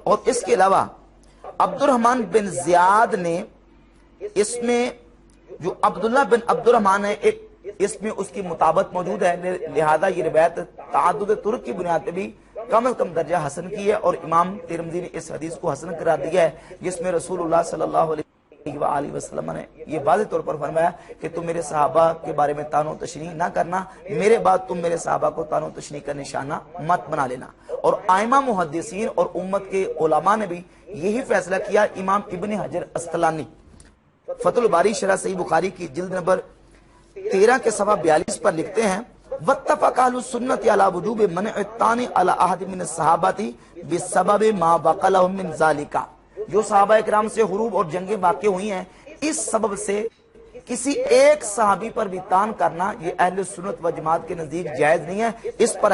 اور اس کے علاوہ عبد الرحمن بن زیاد نے اس میں جو عبداللہ بن عبد الرحمن ہے ایک اس میں اس کی مطابقت موجود ہے، لہذا یہ روایت تعدد طرق کی بنیاد پہ بھی کم از کم درجہ حسن کی ہے، اور امام ترمذی نے اس حدیث کو حسن قرار دیا ہے جس میں رسول اللہ صلی اللہ علیہ وآلہ وسلم نے یہ واضح طور پر فرمایا کہ تم میرے صحابہ کے بارے میں طعن و تشنیع نہ کرنا، میرے بعد تم میرے صحابہ کو طعن و تشنیع کا نشانہ مت بنا لینا۔ اور ائمہ محدثین اور امت کے علماء نے بھی یہی فیصلہ کیا۔ امام ابن حجر اسقلانی فتح الباری شرح صحیح بخاری کی جلد نمبر 13 کے صفحہ 42 پر لکھتے ہیں واتفق اہل السنت علی وجوب منع الطعن علی احد من الصحابہ بسبب ما وقع لهم من ذلك، جو صحابہ اکرام سے حروب اور جنگیں واقع ہوئی ہیں اس سبب سے کسی ایک صحابی پر بھی طعن کرنا یہ اہل سنت و جماعت کے نزدیک جائز نہیں ہے، اس پر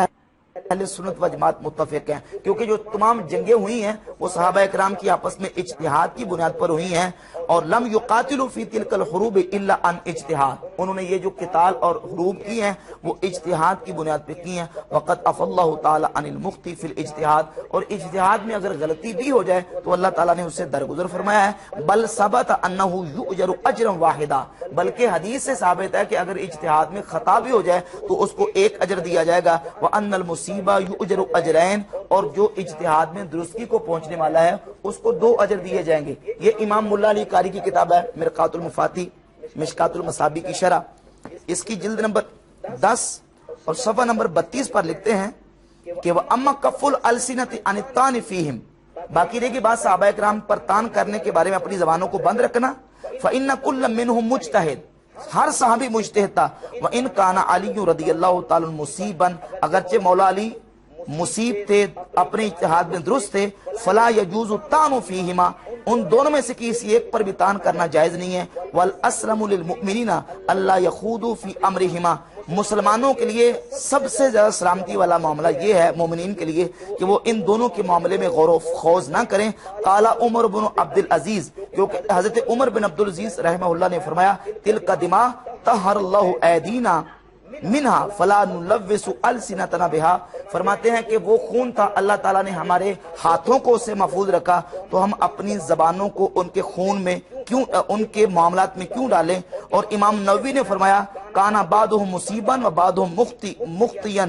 اہل سنت و جماعت متفق ہیں، کیونکہ جو تمام جنگیں ہوئی ہیں وہ صحابہ اکرام کی آپس میں اجتہاد کی بنیاد پر ہوئی ہیں، اور لم یقاتلوا فی تلک الحروب الا عن اجتہاد، انہوں نے یہ جو قتال اور حروب کی ہیں وہ اجتہاد کی بنیاد پہ کی ہیں۔ وقد عفا اللہ تعالی عن المخطی فی الاجتہاد، اور اجتہاد میں اگر غلطی بھی ہو جائے تو اللہ تعالیٰ نے اسے درگزر فرمایا ہے۔ بل ثبت انہ یؤجر اجرا واحدا، بلکہ حدیث سے ثابت ہے کہ اگر اجتہاد میں خطا بھی ہو جائے تو اس کو ایک اجر دیا جائے گا۔ وان المصیبہ یؤجر اجرین، اور جو اجتہاد میں درستگی کو پہنچنے والا ہے اس کو 2 اجر دیے جائیں گے۔ یہ امام ملا علی قاری کی کتاب ہے مرقات المفاتی مشکات المصابیح کی شرح، اس کی جلد نمبر 10 اور صفحہ نمبر 32 پر لکھتے ہیں کہ وَأَمَّا كَفُّ الْأَلْسِنَةِ عَنِ الطَّعْنِ فِيهِمْ، باقی رہے گی بات صحابہ اکرام پر تان کرنے کے بارے میں اپنی زبانوں کو بند رکھنا۔ فَإِنَّ كُلَّ مِنْهُمْ مُجْتَہِد، ہر صحابی مجتہد تھا۔ وَإِنْ كَانَ عَلِيٌّ رضی اللہ تعالی مصیباً، اگرچہ مولا علی مصیب تھے، اپنے اجتہاد میں درست تھے، فلا یجوز الطعن فیہما، ان دونوں میں سے کسی ایک پر بھی تان کرنا جائز نہیں ہے۔ والاسلم للمؤمنین الا یخوضوا فی امرہما، مسلمانوں کے لیے سب سے زیادہ سلامتی والا معاملہ یہ ہے مومنین کے لیے کہ وہ ان دونوں کے معاملے میں غور و خوض نہ کریں۔ قال عمر بن عبد العزیز، کیونکہ حضرت عمر بن عبد العزیز رحمہ اللہ نے فرمایا تلک دماء طہر اللہ ایدینا منہا فلا نلوث السنتنا بہا، فرماتے ہیں کہ وہ خون تھا، اللہ تعالیٰ نے ہمارے ہاتھوں کو اسے محفوظ رکھا، تو ہم اپنی زبانوں کو ان کے خون میں کیوں، ان کے معاملات میں کیوں ڈالیں۔ اور امام نووی نے فرمایا کانا بعضهم مصیبا و بعضهم مخطیا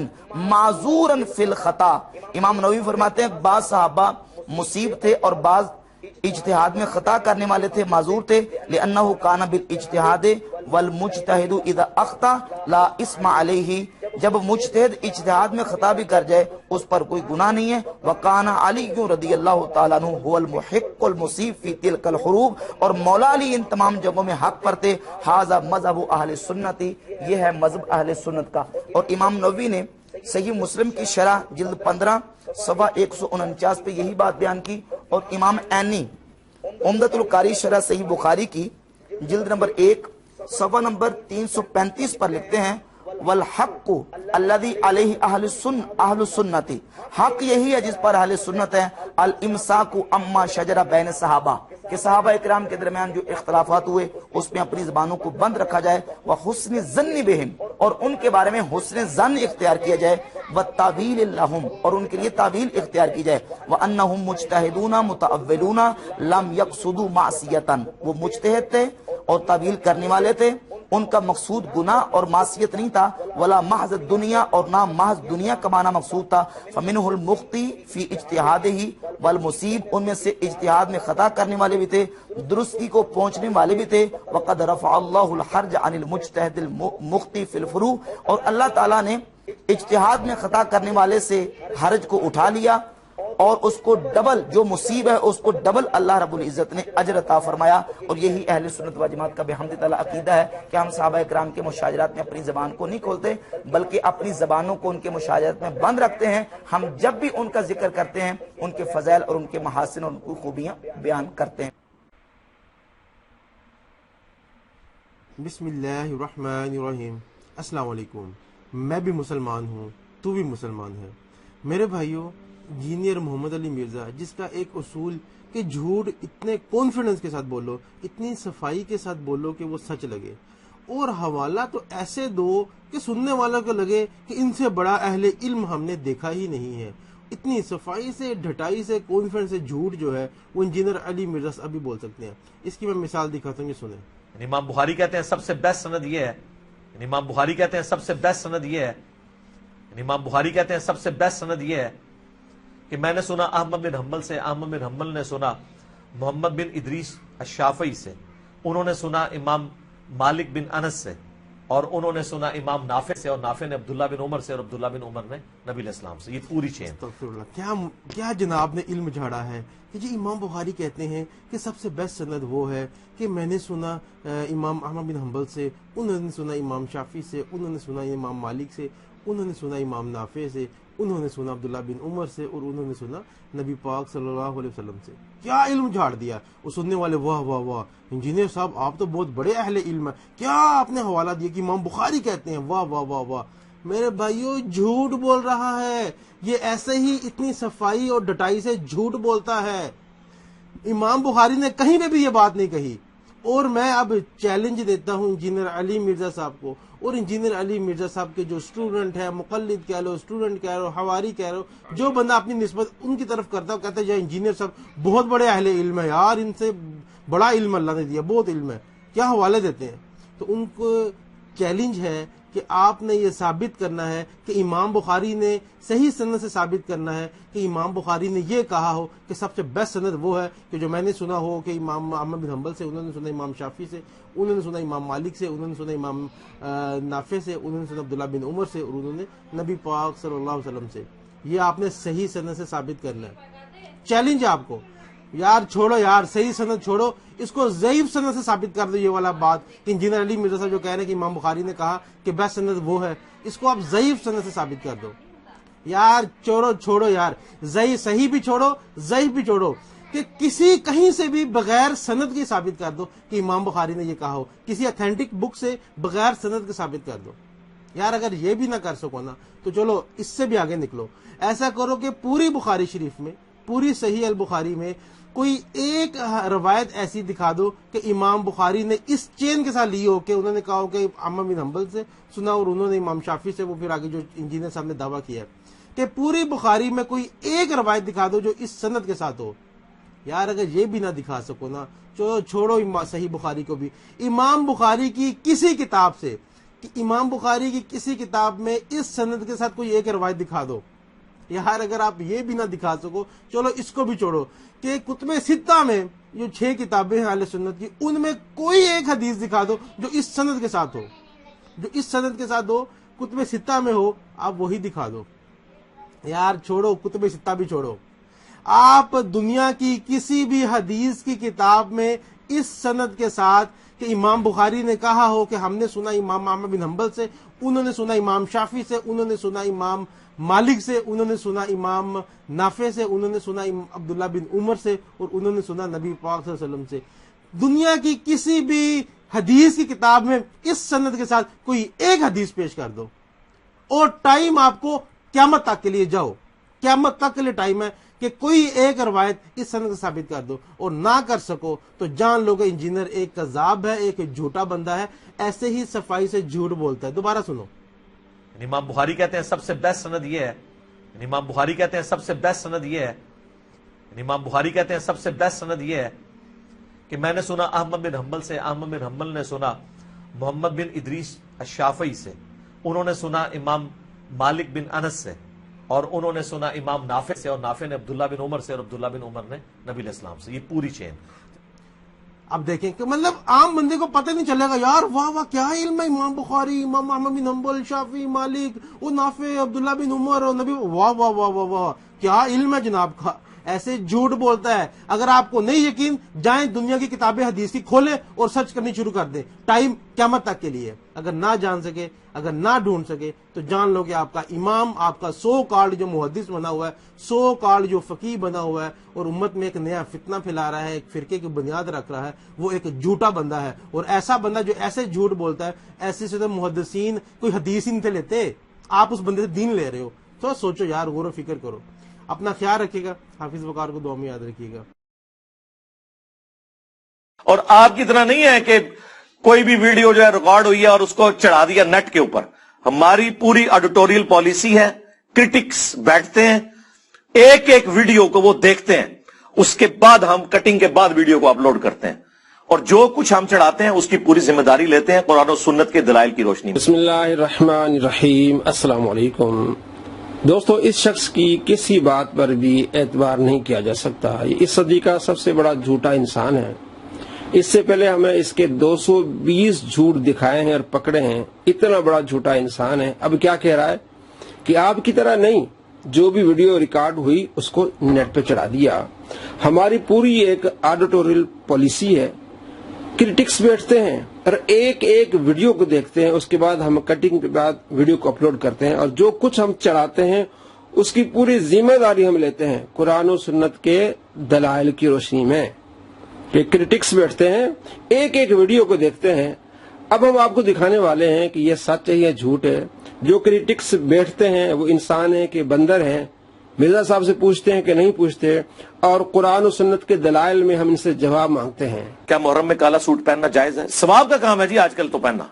معذورا فی الخطا، امام نووی فرماتے ہیں بعض صحابہ مصیب تھے اور بعض اجتہاد میں خطا کرنے والے تھے، معذور تھے۔ لأنہ کان بالاجتہاد والمجتہد اذا اخطا لا اسم علیہ، جب مجتہد اجتہاد میں خطا بھی کر جائے اس پر کوئی گناہ نہیں ہے۔ وکان علی رضی اللہ تعالیٰ عنہ هو المحق المصیب فی تلک الحروب، اور مولا علی ان تمام جگہوں میں حق پر تھے۔ ھذا مذہب اہل سنت، یہ ہے مذہب اہل سنت کا۔ اور امام نووی نے صحیح مسلم کی شرح جلد 15 صفحہ 149 پہ یہی بات بیان کی، اور امام عینی عمدۃ القاری شرح صحیح بخاری کی جلد نمبر 1 صفحہ نمبر 335 پر لکھتے ہیں والحق الذی علیہ اہل السنت، حق یہی ہے جس پر اہل سنت ہے، الامساک اما شجر بین صحابہ، کہ صحابہ اکرام کے درمیان جو اختلافات ہوئے اس میں اپنی زبانوں کو بند رکھا جائے، وحسن الظن بہم، اور ان کے بارے میں حسن ظن اختیار کیا جائے، والتاویل لہم، اور ان کے لیے تعویل اختیار کی جائے، وانہم مجتہدون متأولون لم یقصدوا معصیتا، وہ مجتہد تھے اور تعویل کرنے والے تھے، ان کا مقصود گناہ اور معصیت نہیں تھا، ولا محض دنیا، اور نہ محض دنیا کمانا مقصود تھا۔ فمنہ المخطی فی اجتہادہ والمصیب، ان میں سے اجتہاد میں خطا کرنے والے بھی تھے، درستی کو پہنچنے والے بھی تھے۔ وقد رفع اللہ الحرج عن المجتہد المخطی فی الفروع، اور اللہ تعالیٰ نے اجتہاد میں خطا کرنے والے سے حرج کو اٹھا لیا، اور اس کو ڈبل، جو مصیب ہے اس کو ڈبل اللہ رب العزت نے اجر عطا فرمایا۔ اور یہی اہل سنت و جماعت کا بحمد تعالی عقیدہ ہے کہ ہم صحابہ اکرام کے مشاجرات میں اپنی زبان کو نہیں کھولتے، بلکہ اپنی زبانوں کو ان کے مشاجرات میں بند رکھتے ہیں۔ ہم جب بھی ان کا ذکر کرتے ہیں ان کے فضائل اور ان کے محاسن اور ان کی خوبیاں بیان کرتے ہیں۔ بسم اللہ الرحمن الرحیم۔ السلام علیکم، میں بھی مسلمان ہوں، تو بھی مسلمان ہے۔ میرے بھائیوں، انجینئر محمد علی مرزا، جس کا ایک اصول کہ جھوٹ اتنے کانفیڈنس کے ساتھ بولو، اتنی صفائی کے ساتھ بولو کہ وہ سچ لگے، اور حوالہ تو ایسے دو کہ سننے والوں کو لگے کہ ان سے بڑا اہل علم ہم نے دیکھا ہی نہیں ہے۔ اتنی صفائی سے، ڈھٹائی سے، کانفیڈنس سے جھوٹ جو ہے وہ انجینئر علی مرزا ابھی بول سکتے ہیں۔ اس کی میں مثال دکھاتا ہوں، یہ سنیں۔ امام بخاری کہتے ہیں سب سے بیسٹ سند یہ ہے، امام بخاری کہتے ہیں سب سے بیسٹ سند یہ ہے، امام بخاری کہتے ہیں سب سے بیسٹ سند یہ ہے کہ میں نے سنا احمد بن حنبل سے، احمد بن حنبل نے سنا محمد بن ادریس الشافعی سے، انہوں نے سنا امام مالک بن انس سے، اور انہوں نے سنا امام نافع سے، اور نافع نے عبداللہ بن عمر سے، اور عبداللہ بن عمر نے نبی علیہ السلام سے۔ یہ پوری چین۔ استغفر اللہ، کیا جناب نے علم جھاڑا ہے کہ جی امام بخاری کہتے ہیں کہ سب سے بیسٹ سند وہ ہے کہ میں نے سنا امام احمد بن حنبل سے، انہوں نے سنا امام شافعی سے، انہوں نے سنا امام مالک سے، انہوں نے سنا امام نافع سے، انہوں نے سنا عبداللہ بن عمر سے، اور انہوں نے سنا نبی پاک صلی اللہ علیہ وسلم سے۔ کیا علم جھاڑ دیا! وہ سننے والے واہ واہ واہ، انجینئر صاحب آپ تو بہت بڑے اہل علم ہیں، کیا آپ نے حوالہ دیا کہ امام بخاری کہتے ہیں، واہ واہ واہ واہ۔ میرے بھائیوں جھوٹ بول رہا ہے، یہ ایسے ہی اتنی صفائی اور ڈٹائی سے جھوٹ بولتا ہے۔ امام بخاری نے کہیں پہ بھی یہ بات نہیں کہی۔ اور میں اب چیلنج دیتا ہوں انجینئر علی مرزا صاحب کو، اور انجینئر علی مرزا صاحب کے جو اسٹوڈنٹ ہے، مقلد کہہ لو، اسٹوڈنٹ کہہ لو، حواری کہہ لو، جو بندہ اپنی نسبت ان کی طرف کرتا ہے، کہتا ہے یا انجینئر صاحب بہت بڑے اہل علم ہے یار، ان سے بڑا علم اللہ نے دیا، بہت علم ہے، کیا حوالے دیتے ہیں؟ تو ان کو چیلنج ہے کہ آپ نے یہ ثابت کرنا ہے کہ امام بخاری نے صحیح سند سے ثابت کرنا ہے کہ امام بخاری نے یہ کہا ہو کہ سب سے بیسٹ سند وہ ہے کہ جو میں نے سنا ہو کہ امام احمد بن حنبل سے، انہوں نے سنا امام شافعی سے، انہوں نے سنا امام مالک سے، انہوں نے سنا امام نافع سے، انہوں نے سنا عبداللہ بن عمر سے، اور انہوں نے نبی پاک صلی اللہ علیہ وسلم سے۔ یہ آپ نے صحیح سند سے ثابت کرنا ہے۔ چیلنج ہے آپ کو، یار چھوڑو یار، صحیح سند چھوڑو، اس کو ضعیف سند سے ثابت کر دو۔ یہ والا بات کہ انجینئر علی مرزا صاحب جو کہہ رہے ہیں کہ امام بخاری نے کہا کہ بیسٹ سند وہ ہے، اس کو آپ ضعیف سند سے ثابت کر دو۔ یار چھوڑو یار، صحیح بھی چھوڑو، ضعیف بھی چھوڑو، کہ کہیں سے بھی بغیر سند کے ثابت کر دو کہ امام بخاری نے یہ کہا ہو، کسی اتھینٹک بک سے بغیر سند کے ثابت کر دو۔ یار اگر یہ بھی نہ کر سکو نا تو چلو اس سے بھی آگے نکلو، ایسا کرو کہ پوری بخاری شریف میں، پوری صحیح البخاری میں کوئی ایک روایت ایسی دکھا دو کہ امام بخاری نے اس چین کے ساتھ لی ہو کہ انہوں نے کہا ہو کہ احمد بن حنبل سے سنا اور انہوں نے امام شافعی سے، وہ پھر آگے جو انجینئر صاحب نے دعویٰ کیا ہے کہ پوری بخاری میں کوئی ایک روایت دکھا دو جو اس سند کے ساتھ ہو۔ یار اگر یہ بھی نہ دکھا سکو نا، چھوڑو صحیح بخاری کو بھی، امام بخاری کی کسی کتاب سے، کہ امام بخاری کی کسی کتاب میں اس سند کے ساتھ کوئی ایک روایت دکھا دو۔ یار اگر آپ یہ بھی نہ دکھا سکو، چلو اس کو بھی چھوڑو کہ کتب ستہ میں جو 6 کتابیں ہیں اہل سنت کی، ان میں کوئی ایک حدیث دکھا دو جو اس سند کے ساتھ ہو، جو اس سند کے ساتھ ہو، کتب ستہ میں ہو، آپ وہی دکھا دو۔ یار چھوڑو، کتب ستہ بھی چھوڑو، آپ دنیا کی کسی بھی حدیث کی کتاب میں اس سند کے ساتھ کہ امام بخاری نے کہا ہو کہ ہم نے سنا امام احمد بن حنبل سے، انہوں نے سنا امام شافعی سے، انہوں نے سنا امام مالک سے، انہوں نے سنا امام نافع سے، انہوں نے سنا عبداللہ بن عمر سے، اور انہوں نے سنا نبی پاک صلی اللہ علیہ وسلم سے، دنیا کی کسی بھی حدیث کی کتاب میں اس سند کے ساتھ کوئی ایک حدیث پیش کر دو، اور ٹائم آپ کو قیامت تک کے لیے جاؤ، قیامت تک کے لیے ٹائم ہے کہ کوئی ایک روایت اس سند سے ثابت کر دو، اور نہ کر سکو تو جان لو کہ انجینئر ایک کذاب ہے، ایک جھوٹا بندہ ہے، ایسے ہی صفائی سے جھوٹ بولتا ہے۔ دوبارہ سنو، امام بخاری کہتے ہیں سب سے بیسٹ سند یہ ہے، امام بخاری کہتے ہیں سب سے بیسٹ سند یہ ہے، امام بخاری کہتے ہیں سب سے بیسٹ سند یہ ہے کہ میں نے سنا احمد بن حنبل سے، احمد بن حنبل نے سنا محمد بن ادریس الشافعی سے، انہوں نے سنا امام مالک بن انس سے، اور انہوں نے سنا امام نافع سے، اور نافع نے عبداللہ بن عمر سے، اور عبداللہ بن عمر نے نبی علیہ السلام سے۔ یہ پوری چین۔ اب دیکھیں کہ مطلب عام بندے کو پتہ نہیں چلے گا، یار واہ واہ کیا علم ہے، امام بخاری، امام احمد بن حنبل، شافعی، مالک، وہ نافع، عبداللہ بن عمر اور نبی، واہ واہ واہ واہ واہ کیا علم ہے جناب کا۔ ایسے جھوٹ بولتا ہے۔ اگر آپ کو نہیں یقین، جائیں دنیا کی کتابیں حدیث کی کھولیں اور سرچ کرنی شروع کر دیں، ٹائم قیامت تک کے لیے۔ اگر نہ جان سکے، اگر نہ ڈھونڈ سکے تو جان لو کہ آپ کا امام، آپ کا سو کالڈ جو محدث بنا ہوا ہے، سو کالڈ جو فقیہ بنا ہوا ہے اور امت میں ایک نیا فتنہ پھیلا رہا ہے، ایک فرقے کی بنیاد رکھ رہا ہے، وہ ایک جھوٹا بندہ ہے۔ اور ایسا بندہ جو ایسے جھوٹ بولتا ہے، ایسے سے تو محدثین کوئی حدیث ہی نہیں تھے لیتے، آپ اس بندے سے دین لے رہے ہو۔ تو سوچو یار، غور و فکر کرو۔ اپنا خیال رکھیے گا، حافظ وقار کو دعا میں یاد رکھیے گا۔ اور آپ کی طرح نہیں ہے کہ کوئی بھی ویڈیو جو ہے ریکارڈ ہوئی ہے اور اس کو چڑھا دیا نیٹ کے اوپر۔ ہماری پوری ایڈیٹوریل پالیسی ہے، کرٹکس بیٹھتے ہیں، ایک ایک ویڈیو کو وہ دیکھتے ہیں، اس کے بعد ہم کٹنگ کے بعد ویڈیو کو اپلوڈ کرتے ہیں، اور جو کچھ ہم چڑھاتے ہیں اس کی پوری ذمہ داری لیتے ہیں قرآن و سنت کے دلائل کی روشنی میں۔ بسم اللہ الرحمن الرحیم۔ السلام علیکم دوستو، اس شخص کی کسی بات پر بھی اعتبار نہیں کیا جا سکتا۔ یہ اس صدی کا سب سے بڑا جھوٹا انسان ہے۔ اس سے پہلے ہمیں اس کے 220 جھوٹ دکھائے ہیں اور پکڑے ہیں۔ اتنا بڑا جھوٹا انسان ہے۔ اب کیا کہہ رہا ہے کہ آپ کی طرح نہیں، جو بھی ویڈیو ریکارڈ ہوئی اس کو نیٹ پہ چڑھا دیا۔ ہماری پوری ایک ایڈیٹوریل پالیسی ہے، کرٹکس بیٹھتے ہیں اور ایک ایک ویڈیو کو دیکھتے ہیں، اس کے بعد ہم کٹنگ کے بعد ویڈیو کو اپلوڈ کرتے ہیں، اور جو کچھ ہم چڑھاتے ہیں اس کی پوری ذمہ داری ہم لیتے ہیں قرآن و سنت کے دلائل کی روشنی میں۔ کہ کرٹکس بیٹھتے ہیں، ایک ایک ویڈیو کو دیکھتے ہیں۔ اب ہم آپ کو دکھانے والے ہیں کہ یہ سچ ہے یا جھوٹ ہے۔ جو کریٹکس بیٹھتے ہیں وہ انسان ہیں کہ بندر ہیں، مرزا صاحب سے پوچھتے ہیں کہ نہیں پوچھتے، اور قرآن و سنت کے دلائل میں ہم ان سے جواب مانگتے ہیں۔ کیا محرم میں کالا سوٹ پہننا جائز ہے؟ ثواب کا کام ہے جی آج کل تو پہننا،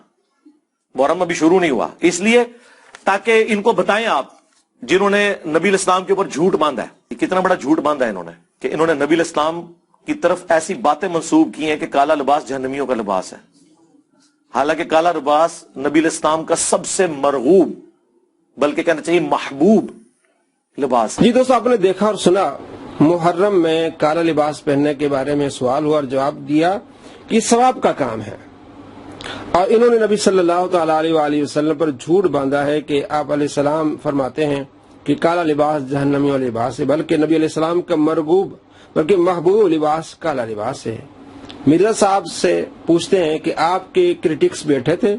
محرم ابھی شروع نہیں ہوا، اس لیے تاکہ ان کو بتائیں آپ جنہوں نے نبی الاسلام کے اوپر جھوٹ باندھا ہے، کتنا بڑا جھوٹ باندھا ہے انہوں نے، کہ انہوں نے نبی الاسلام کی طرف ایسی باتیں منسوب کی ہیں کہ کالا لباس جہنمیوں کا لباس ہے، حالانکہ کالا لباس نبی الاسلام کا سب سے مرغوب، بلکہ کہنا چاہیے محبوب لباس ہے۔ جی دوستو، آپ نے دیکھا اور سنا محرم میں کالا لباس پہننے کے بارے میں سوال ہوا اور جواب دیا کہ یہ ثواب کا کام ہے، اور انہوں نے نبی صلی اللہ تعالی علیہ وآلہ وسلم پر جھوٹ باندھا ہے کہ آپ علیہ السلام فرماتے ہیں کہ کالا لباس جہنمیوں کا لباس ہے، بلکہ نبی علیہ السلام کا مرغوب بلکہ محبوب لباس کالا لباس ہے۔ مرزا صاحب سے پوچھتے ہیں کہ آپ کے کریٹکس بیٹھے تھے،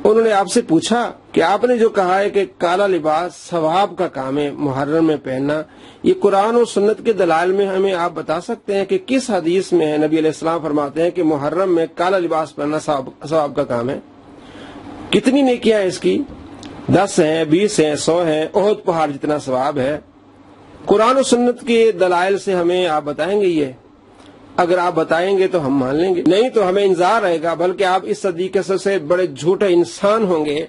انہوں نے آپ سے پوچھا کہ آپ نے جو کہا ہے کہ کالا لباس ثواب کا کام ہے محرم میں پہننا، یہ قرآن و سنت کے دلائل میں ہمیں آپ بتا سکتے ہیں کہ کس حدیث میں ہے نبی علیہ السلام فرماتے ہیں کہ محرم میں کالا لباس پہننا ثواب کا کام ہے؟ کتنی نیکیاں ہیں اس کی؟ 10 ہیں، 20 ہیں، 100 ہیں، احد پہاڑ جتنا ثواب ہے۔ قرآن و سنت کے دلائل سے ہمیں آپ بتائیں گے یہ؟ اگر آپ بتائیں گے تو ہم مان لیں گے، نہیں تو ہمیں انتظار رہے گا، بلکہ آپ اس صدیقے سے بڑے جھوٹے انسان ہوں گے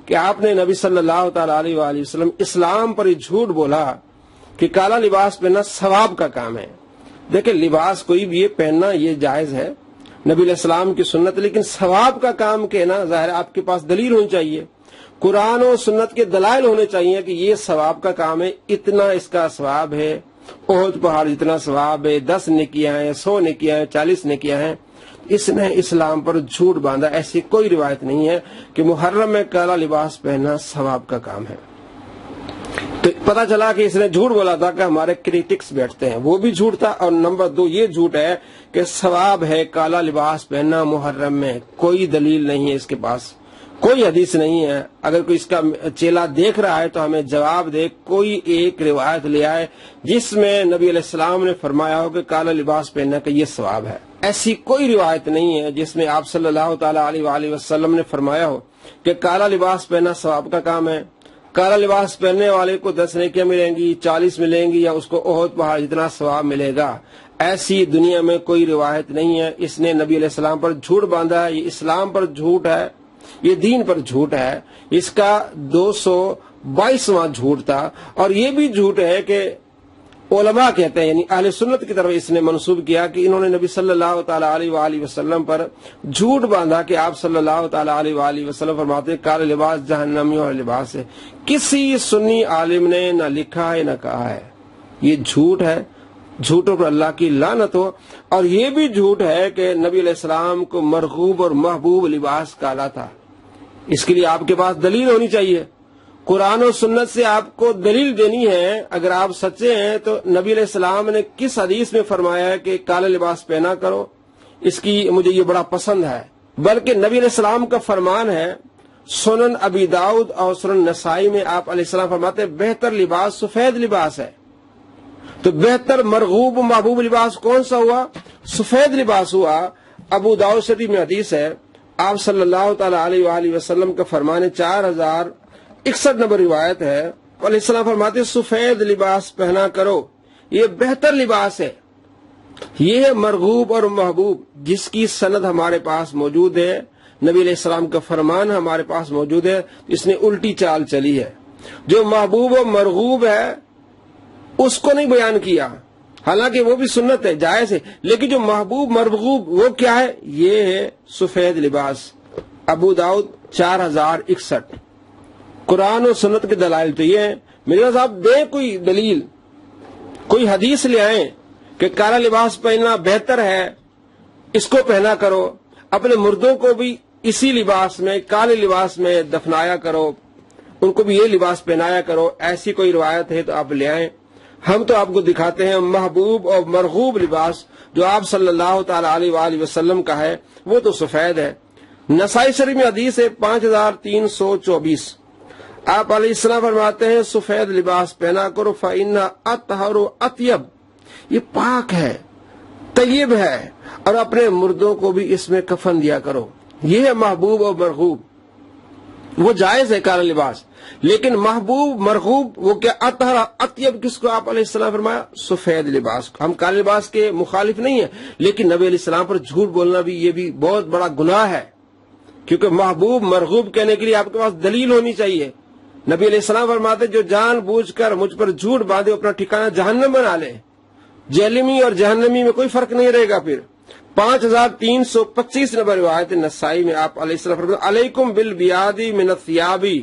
کہ آپ نے نبی صلی اللہ تعالی علیہ وآلہ وسلم اسلام پر جھوٹ بولا کہ کالا لباس پہننا ثواب کا کام ہے۔ دیکھیں، لباس کوئی بھی پہننا یہ جائز ہے، نبی علیہ السلام کی سنت، لیکن ثواب کا کام کہنا ظاہر آپ کے پاس دلیل ہونی چاہیے، قرآن و سنت کے دلائل ہونے چاہیے کہ یہ ثواب کا کام ہے، اتنا اس کا ثواب ہے، احد پہاڑ جتنا ثواب ہے، 10 نیکیاں ہیں، 100 نیکیاں ہیں، 40 نیکیاں ہیں۔ اس نے اسلام پر جھوٹ باندھا، ایسی کوئی روایت نہیں ہے کہ محرم میں کالا لباس پہننا ثواب کا کام ہے۔ تو پتہ چلا کہ اس نے جھوٹ بولا تھا کہ ہمارے کریٹکس بیٹھتے ہیں، وہ بھی جھوٹ تھا، اور نمبر 2 یہ جھوٹ ہے کہ ثواب ہے کالا لباس پہننا محرم میں، کوئی دلیل نہیں ہے اس کے پاس، کوئی حدیث نہیں ہے۔ اگر کوئی اس کا چیلا دیکھ رہا ہے تو ہمیں جواب دے، کوئی ایک روایت لے آئے جس میں نبی علیہ السلام نے فرمایا ہو کہ کالا لباس پہننا کا یہ ثواب ہے۔ ایسی کوئی روایت نہیں ہے جس میں آپ صلی اللہ تعالی علیہ وآلہ وسلم نے فرمایا ہو کہ کالا لباس پہننا ثواب کا کام ہے، کالا لباس پہننے والے کو 10 نیکیاں ملیں گی، 40 ملیں گی، یا اس کو احد پہاڑ جتنا ثواب ملے گا۔ ایسی دنیا میں کوئی روایت نہیں ہے۔ اس نے نبی علیہ السلام پر جھوٹ باندھا ہے، یہ اسلام پر جھوٹ ہے، یہ دین پر جھوٹ ہے، اس کا 222واں جھوٹ تھا۔ اور یہ بھی جھوٹ ہے کہ علماء کہتے ہیں، یعنی اہل سنت کی طرف اس نے منسوب کیا کہ انہوں نے نبی صلی اللہ تعالی علیہ وآلہ وسلم پر جھوٹ باندھا کہ آپ صلی اللہ تعالی علیہ وآلہ وسلم فرماتے ہیں کالا لباس جہنمیوں کا لباس ہے۔ کسی سنی عالم نے نہ لکھا ہے نہ کہا ہے، یہ جھوٹ ہے، جھوٹوں پر اللہ کی لعنت ہو۔ اور یہ بھی جھوٹ ہے کہ نبی علیہ السلام کو مرغوب اور محبوب لباس کالا تھا۔ اس کے لیے آپ کے پاس دلیل ہونی چاہیے، قرآن و سنت سے آپ کو دلیل دینی ہے۔ اگر آپ سچے ہیں تو نبی علیہ السلام نے کس حدیث میں فرمایا ہے کہ کالا لباس پہنا کرو؟ اس کی مجھے یہ بڑا پسند ہے، بلکہ نبی علیہ السلام کا فرمان ہے، سنن ابی داؤد اور سنن نسائی میں آپ علیہ السلام فرماتے ہیں بہتر لباس سفید لباس ہے۔ تو بہتر مرغوب و محبوب لباس کون سا ہوا؟ سفید لباس ہوا۔ ابو داؤد شریف میں حدیث ہے، آپ صلی اللہ تعالی علیہ وآلہ وسلم کا فرمان 4061 نمبر روایت ہے، علیہ السلام فرماتے سفید لباس پہنا کرو، یہ بہتر لباس ہے، یہ ہے مرغوب اور محبوب، جس کی سند ہمارے پاس موجود ہے، نبی علیہ السلام کا فرمان ہمارے پاس موجود ہے۔ اس نے الٹی چال چلی ہے، جو محبوب و مرغوب ہے اس کو نہیں بیان کیا، حالانکہ وہ بھی سنت ہے، جائز ہے، لیکن جو محبوب مرغوب وہ کیا ہے؟ یہ ہے سفید لباس۔ ابو داؤد 4061۔ قرآن و سنت کے دلائل تو یہ ہیں، مرزا صاحب دیں کوئی دلیل، کوئی حدیث لے آئیں کہ کالا لباس پہننا بہتر ہے، اس کو پہنا کرو، اپنے مردوں کو بھی اسی لباس میں کالے لباس میں دفنایا کرو، ان کو بھی یہ لباس پہنایا کرو۔ ایسی کوئی روایت ہے تو آپ لے آئیں، ہم تو آپ کو دکھاتے ہیں محبوب اور مرغوب لباس جو آپ صلی اللہ تعالی علیہ وآلہ وسلم کا ہے، وہ تو سفید ہے۔ نسائی شریف میں حدیث ہے 5324، آپ علیہ السلام فرماتے ہیں سفید لباس پہنا کرو فَإِنَّ أَطْهَرُ أَطْيَبُ، یہ پاک ہے، طیب ہے، اور اپنے مردوں کو بھی اس میں کفن دیا کرو، یہ ہے محبوب اور مرغوب۔ وہ جائز ہے کالا لباس، لیکن محبوب مرغوب وہ کیا اطہر اطیب کس کو آپ علیہ السلام فرمایا؟ سفید لباس کو۔ ہم کالے لباس کے مخالف نہیں ہیں، لیکن نبی علیہ السلام پر جھوٹ بولنا بھی یہ بھی بہت بڑا گناہ ہے، کیونکہ محبوب مرغوب کہنے کے لیے آپ کے پاس دلیل ہونی چاہیے۔ نبی علیہ السلام فرماتے جو جان بوجھ کر مجھ پر جھوٹ باندھے اپنا ٹھکانہ جہنم بنا لے، جہلمی اور جہنمی میں کوئی فرق نہیں رہے گا۔ پھر 5325 نمبر روایت نسائی میں آپ علیہ السلام فرماتے علیکم بالبیادی من الثیابی،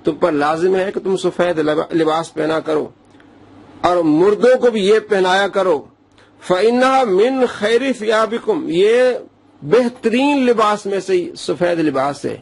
تم پر لازم ہے کہ تم سفید لباس پہنا کرو اور مردوں کو بھی یہ پہنایا کرو۔ فإنها من خیر ثیابکم، یہ بہترین لباس میں سے سفید لباس ہے۔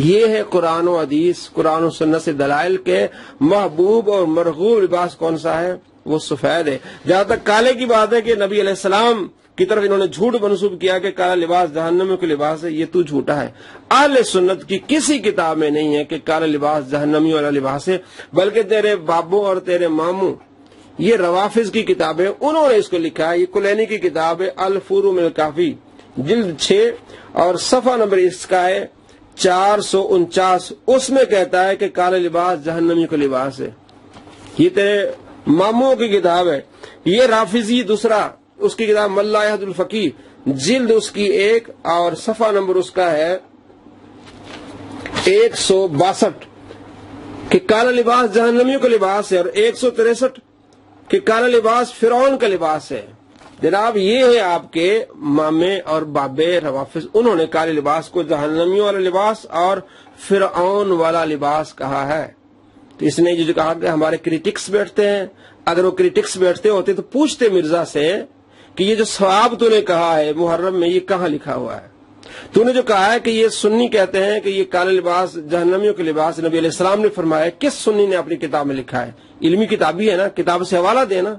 یہ ہے قرآن و حدیث، قرآن و سنت سے دلائل کے محبوب اور مرغوب لباس کون سا ہے؟ وہ سفید ہے۔ جہاں تک کالے کی بات ہے کہ نبی علیہ السلام کی طرف انہوں نے جھوٹ منسوب کیا کہ کالا لباس جہنمیوں کا لباس ہے، یہ تو جھوٹا ہے۔ اہل سنت کی کسی کتاب میں نہیں ہے کہ کالا لباس جہنمیوں والا لباس ہے، بلکہ تیرے بابوں اور تیرے ماموں، یہ روافظ کی کتابیں، انہوں نے اس کو لکھا ہے۔ یہ کلینی کی کتاب ہے الفروع من الکافی، جلد 6 اور صفحہ نمبر اس کا ہے 449، اس میں کہتا ہے کہ کالا لباس جہنمیوں کا لباس ہے۔ یہ تیرے ماموں کی کتاب ہے۔ یہ رافضی دوسرا اس کی کتاب ملا یہد الفقیر، جلد اس کی 1 اور صفحہ نمبر اس کا ہے 162 کہ کالا لباس جہنمیوں کا لباس ہے، اور 163 کہ کالا لباس فرعون کا لباس ہے۔ جناب یہ ہے آپ کے مامے اور بابے روافظ، انہوں نے کالے لباس کو جہنمیوں والا لباس اور فرعون والا لباس کہا ہے۔ تو اس نے جو کہا کہ ہمارے کریٹکس بیٹھتے ہیں، اگر وہ کریٹکس بیٹھتے ہوتے تو پوچھتے مرزا سے کہ یہ جو ثواب تو نے کہا ہے محرم میں، یہ کہاں لکھا ہوا ہے؟ تو نے جو کہا ہے کہ یہ سنی کہتے ہیں کہ یہ کالے لباس جہنمیوں کے لباس نبی علیہ السلام نے فرمایا، کس سنی نے اپنی کتاب میں لکھا ہے؟ علمی کتاب ہی ہے نا، کتاب سے حوالہ دینا۔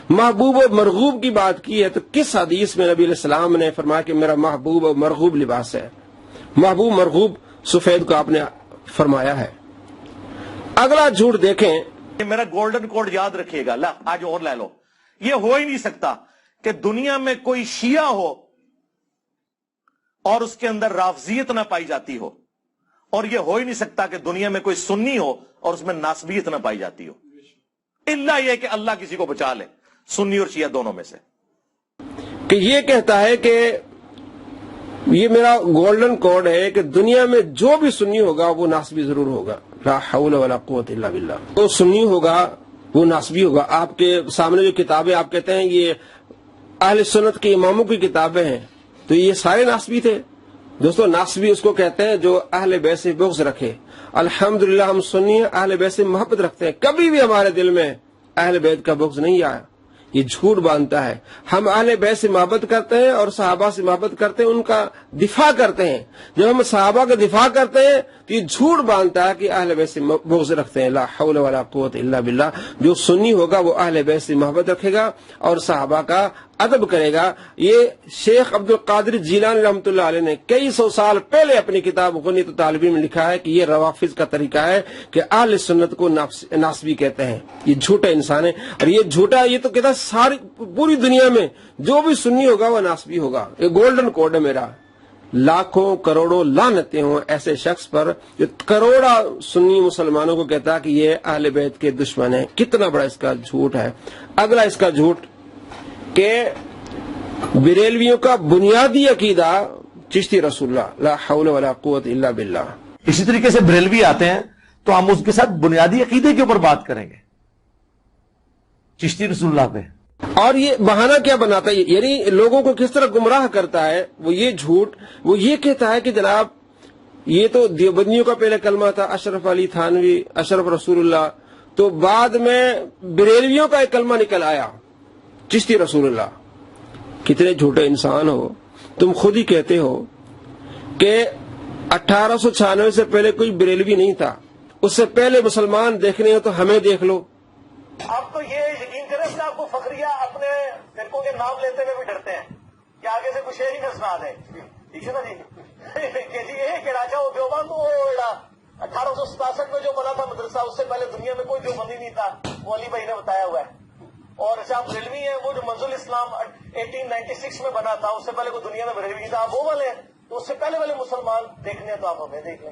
محبوب و مرغوب کی بات کی ہے تو کس حدیث میں نبی علیہ السلام نے فرمایا کہ میرا محبوب و مرغوب لباس ہے؟ محبوب مرغوب سفید کو آپ نے فرمایا ہے۔ اگلا جھوٹ دیکھیں، میرا گولڈن کوڈ یاد رکھیے گا، آج اور لے لو، یہ ہو ہی نہیں سکتا کہ دنیا میں کوئی شیعہ ہو اور اس کے اندر رافضیت نہ پائی جاتی ہو، اور یہ ہو ہی نہیں سکتا کہ دنیا میں کوئی سنی ہو اور اس میں ناسبیت نہ پائی جاتی ہو، الا یہ کہ اللہ کسی کو بچا لے، سنی اور شیعہ دونوں میں سے۔ کہ یہ کہتا ہے کہ یہ میرا گولڈن کوڈ ہے کہ دنیا میں جو بھی سنی ہوگا وہ ناسبی ضرور ہوگا، لا حول ولا قوت الا باللہ۔ وہ سنی ہوگا وہ ناسبی ہوگا۔ آپ کے سامنے جو کتابیں آپ کہتے ہیں یہ اہل سنت کے اماموں کی کتابیں ہیں، تو یہ سارے ناسبی تھے؟ دوستو ناسبی اس کو کہتے ہیں جو اہل بیت سے بغض رکھے۔ الحمدللہ ہم سنی ہیں، اہل بیت سے محبت رکھتے ہیں، کبھی بھی ہمارے دل میں اہل بیت کا بغض نہیں آیا۔ یہ جھوٹ باندھتا ہے۔ ہم اہل بیت سے محبت کرتے ہیں اور صحابہ سے محبت کرتے ہیں، ان کا دفاع کرتے ہیں۔ جب ہم صحابہ کا دفاع کرتے ہیں تو یہ جھوٹ باندھتا ہے کہ اہل بیت سے بغض رکھتے ہیں۔ لا حول ولا قوت الا باللہ۔ جو سنی ہوگا وہ اہل بیت سے محبت رکھے گا اور صحابہ کا ادب کرے گا۔ یہ شیخ عبد القادر جیلانی رحمۃ اللہ علیہ نے کئی سو سال پہلے اپنی کتاب غنیۃ الطالبین میں لکھا ہے کہ یہ روافظ کا طریقہ ہے کہ اہل سنت کو ناسبی کہتے ہیں۔ یہ جھوٹا انسان ہے، اور یہ جھوٹا، یہ تو کہتا ہے ساری پوری دنیا میں جو بھی سنی ہوگا وہ ناسبی ہوگا۔ یہ گولڈن کوڈ ہے میرا۔ لاکھوں کروڑوں لعنتیں ہوں ایسے شخص پر جو کروڑا سنی مسلمانوں کو کہتا ہے کہ یہ اہل بیت کے دشمن ہیں۔ کتنا بڑا اس کا جھوٹ ہے۔ اگلا اس کا جھوٹ کہ بریلویوں کا بنیادی عقیدہ چشتی رسول اللہ، لا حول ولا قوت الا باللہ۔ اسی طریقے سے بریلوی آتے ہیں تو ہم اس کے ساتھ بنیادی عقیدے کے اوپر بات کریں گے، چشتی رسول اللہ پہ۔ اور یہ بہانہ کیا بناتا ہے، یعنی لوگوں کو کس طرح گمراہ کرتا ہے، وہ یہ جھوٹ، وہ یہ کہتا ہے کہ جناب یہ تو دیوبندیوں کا پہلے کلمہ تھا اشرف علی تھانوی، اشرف رسول اللہ، تو بعد میں بریلویوں کا ایک کلمہ نکل آیا چشتی رسول اللہ۔ کتنے جھوٹے انسان ہو، تم خود ہی کہتے ہو کہ 1896 سے پہلے کوئی بریلوی نہیں تھا، اس سے پہلے مسلمان دیکھنے ہو تو ہمیں دیکھ لو۔ آپ تو یہ یقین کریں کہ آپ کو فخریہ اپنے فرقوں کے نام لیتے ہوئے بھی ڈرتے ہیں کہ آگے سے کچھ ہی نہ سنا دے، ٹھیک ہے نا جی؟ کہ جی یہ کہ راجا وہ دیوبند 1867 میں جو بنا تھا مدرسہ، اس سے پہلے دنیا میں کوئی دیوبندی نہیں تھا، وہ علی بھائی نے بتایا ہوا ہے۔ اور اچھا آپ بریلوی ہیں، وہ جو منزل اسلام 1896 میں بنا تھا، اس سے پہلے کوئی دنیا میں بریلوی نہیں تھا، آپ وہ والے ہیں، تو اس سے پہلے والے مسلمان دیکھنے ہیں تو آپ ہمیں دیکھ لیں۔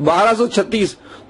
1236।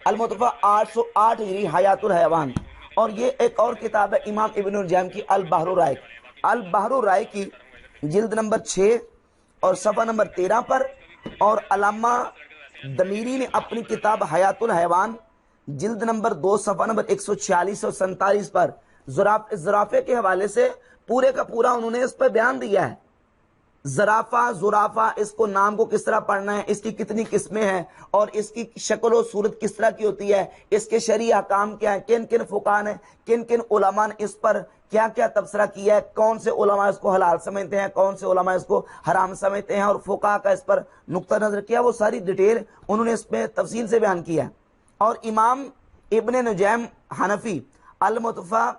المتوفہ 808 ہجری حیات الحیوان، اور یہ ایک اور کتاب ہے امام ابن الجیم کی البحر الرائق، البحر الرائق کی جلد نمبر 6 اور صفحہ نمبر 13 پر، اور علامہ دمیری نے اپنی کتاب حیات الحیوان جلد نمبر 2 صفحہ نمبر 146 اور 47 پر زرافے کے حوالے سے پورے کا پورا انہوں نے اس پر بیان دیا ہے۔ زرافہ، اس کو نام کو کس طرح پڑھنا ہے، اس کی کتنی قسمیں ہیں، اور اس کی شکل و صورت کس طرح کی ہوتی ہے، اس کے شرعی احکام کیا ہیں، کن کن فقہا نے، کن کن علماء نے اس پر کیا کیا تبصرہ کیا ہے، کون سے علماء اس کو حلال سمجھتے ہیں، کون سے علماء اس کو حرام سمجھتے ہیں، اور فقہا کا اس پر نقطہ نظر کیا، وہ ساری ڈیٹیل انہوں نے اس میں تفصیل سے بیان کیا ہے۔ اور امام ابن نجیم حنفی المتوفہ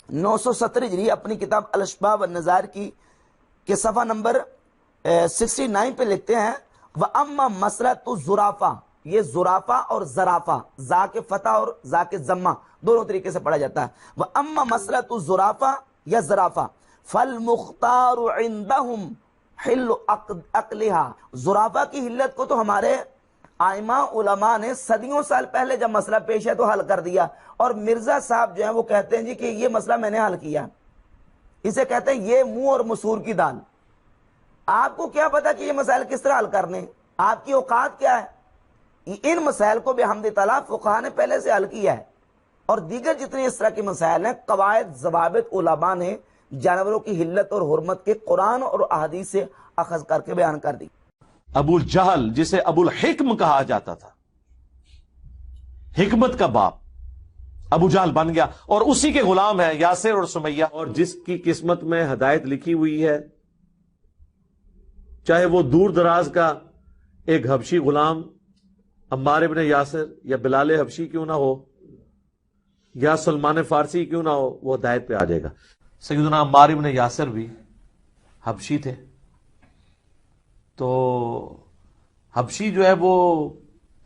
970 ہجری اپنی کتاب الاشباح والنظائر کی کہ صفحہ نمبر 69 پہ لکھتے ہیں وَأَمَّا مَسْلَةُ الزُّرَافَةِ، یہ زرافہ اور زرافہ، زا کے فتح اور زا کے ضمہ دونوں طریقے سے پڑھا جاتا ہے۔ وَأَمَّا مَسْلَةُ الزُّرَافَةِ یا زرافہ فَالْمُخْتَارُ عِنْدَهُمْ حِلُّ عَقْلِهَا، زرافہ کی حلت کو تو ہمارے آئمہ علماء نے صدیوں سال پہلے جب مسئلہ پیش ہے تو حل کر دیا، اور مرزا صاحب جو ہیں وہ کہتے ہیں جی کہ یہ مسئلہ میں نے حل کیا، اسے کہتے ہیں یہ منہ اور مسور کی دال۔ آپ کو کیا پتا کہ یہ مسائل کس طرح حل کرنے، آپ کی اوقات کیا ہے؟ ان مسائل کو بحمد تعالیٰ فقہا نے پہلے سے حل کیا ہے، اور دیگر جتنے اس طرح کے مسائل ہیں قواعد ضوابط علماء نے جانوروں کی حلت اور حرمت کے قرآن اور احادیث سے اخذ کر کے بیان کر دی۔ ابو جہل جسے ابو الحکم کہا جاتا تھا، حکمت کا باپ، ابو جہل بن گیا، اور اسی کے غلام ہیں یاسر اور سمیہ، اور جس کی قسمت میں ہدایت لکھی ہوئی ہے، چاہے وہ دور دراز کا ایک حبشی غلام عمار ابن یاسر یا بلال حبشی کیوں نہ ہو یا سلمان فارسی کیوں نہ ہو، وہ ہدایت پہ آ جائے گا۔ سیدنا عمار ابن یاسر بھی حبشی تھے، تو حبشی جو ہے وہ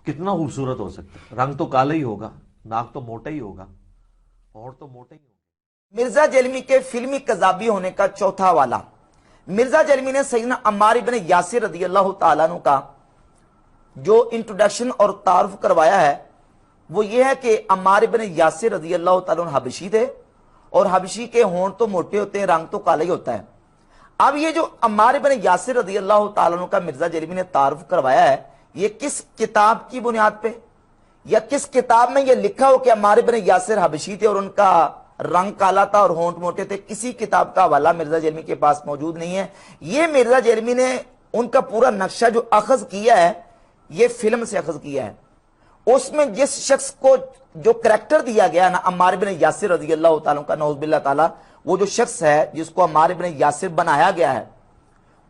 کتنا خوبصورت ہو سکتا ہے، رنگ تو کالا ہی ہوگا، ناک تو موٹا ہی ہوگا، اور تو موٹا ہی ہوگا۔ مرزا جلمی کے فلمی قذابی ہونے کا چوتھا والا، مرزا جلمی نے سیدنا عمار بن یاسر رضی اللہ تعالیٰ عنہ کا جو انٹروڈکشن اور تعارف کروایا ہے وہ یہ ہے کہ عمار بن یاسر رضی اللہ تعالیٰ عنہ حبشی تھے، اور حبشی کے ہونٹ تو موٹے ہوتے ہیں، رنگ تو کالا ہی ہوتا ہے۔ اب یہ جو عمار بن یاسر رضی اللہ تعالیٰ عنہ کا مرزا جلمی نے تعارف کروایا ہے، یہ کس کتاب کی بنیاد پہ، یا کس کتاب میں یہ لکھا ہو کہ عمار بن یاسر حبشی تھے اور ان کا رنگ کالا تھا اور ہونٹ موٹے تھے، کسی کتاب کا حوالہ مرزا جلمی کے پاس موجود نہیں ہے۔ یہ مرزا جلمی نے ان کا پورا نقشہ جو اخذ کیا ہے یہ فلم سے اخذ کیا ہے۔ اس میں جس شخص کو جو کریکٹر دیا گیا نا عمار بن یاسر رضی اللہ تعالیٰ کا، نعوذ باللہ تعالیٰ، وہ جو شخص ہے جس کو عمار بن یاسر بنایا گیا ہے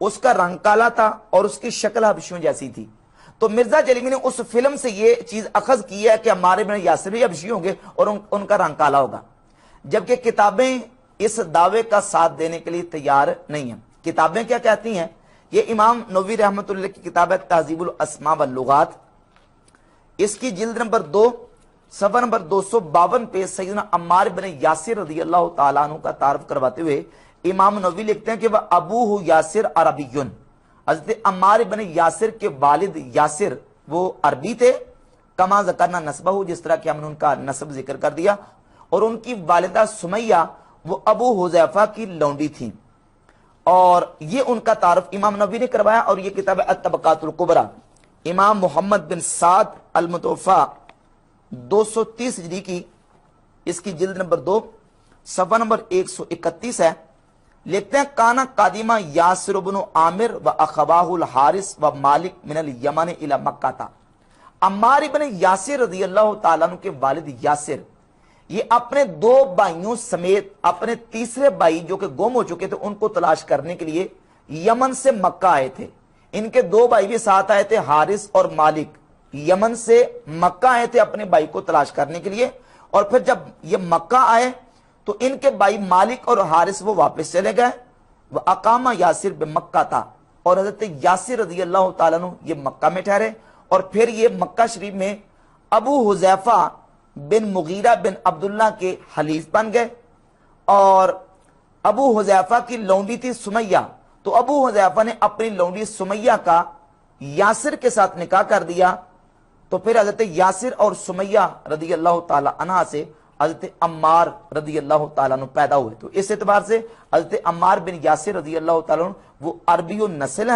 اس کا رنگ کالا تھا اور اس کی شکل حبشیوں جیسی تھی، تو مرزا جلمی نے اس فلم سے یہ چیز اخذ کی ہے کہ عمار بن یاسر بھی حبشی ہوں گے اور ان کا رنگ کالا ہوگا، جبکہ کتابیں اس دعوے کا ساتھ دینے کے لیے تیار نہیں ہیں۔ کتابیں کیا کہتی ہیں؟ یہ امام نووی رحمۃ اللہ کی کتاب ہے تہذیب الاسماء واللغات، اس کی جلد نمبر 2 صفحہ نمبر 252 پہ سیدنا عمار بن یاسر رضی اللہ تعالیٰ عنہ کا تعارف کرواتے ہوئے امام نووی لکھتے ہیں کہ وہ ابوہ یاسر عربیون، حضرت عمار بن یاسر کے والد یاسر وہ عربی تھے، کما ذکرنا نسبہ، جس طرح کہ ہم نے ان کا نسب ذکر کر دیا، اور ان کی والدہ سمیہ وہ ابو حذیفہ کی لونڈی تھیں، اور یہ ان کا تعارف امام نووی نے کروایا، اور یہ کتاب الطبقات الکبریٰ امام محمد بن سعد المتوفہ 230 ہجری کی، اس کی جلد نمبر 2 صفحہ نمبر 131 ہے، لکھتے ہیں کانا قادمہ یاسر بن عامر و اخواہ الحارث و مالک من الیمن الی مکہ تا، عمار بن یاسر رضی اللہ تعالیٰ عنہ کے والد یاسر یہ اپنے 2 بھائیوں سمیت اپنے تیسرے بھائی جو کہ گم ہو چکے تھے ان کو تلاش کرنے کے لیے یمن سے مکہ آئے تھے۔ ان کے 2 بھائی بھی ساتھ آئے تھے، حارث اور مالک، یمن سے مکہ آئے تھے اپنے بھائی کو تلاش کرنے کے لیے، اور پھر جب یہ مکہ آئے تو ان کے بھائی مالک اور حارث وہ واپس چلے گئے، وہ اقامہ یاسر بمکہ تھا، اور حضرت یاسر رضی اللہ تعالیٰ عنہ یہ مکہ میں ٹھہرے، اور پھر یہ مکہ شریف میں ابو حذیفہ بن مغیرہ بن عبداللہ کے حلیف بن گئے، اور ابو حذیفہ کی لونڈی تھی سمیہ، تو ابو حذیفہ نے اپنی لونڈی سمیہ کا یاسر کے ساتھ نکاح کر دیا، تو پھر حضرت یاسر اور سمیہ رضی اللہ تعالی عنہ سے حضرت عمار رضی اللہ تعالیٰ عنہ پیدا ہوئے. تو اس اعتبار سے حضرت عمار بن یاسر رضی اللہ تعالیٰ عنہ وہ عربی نسل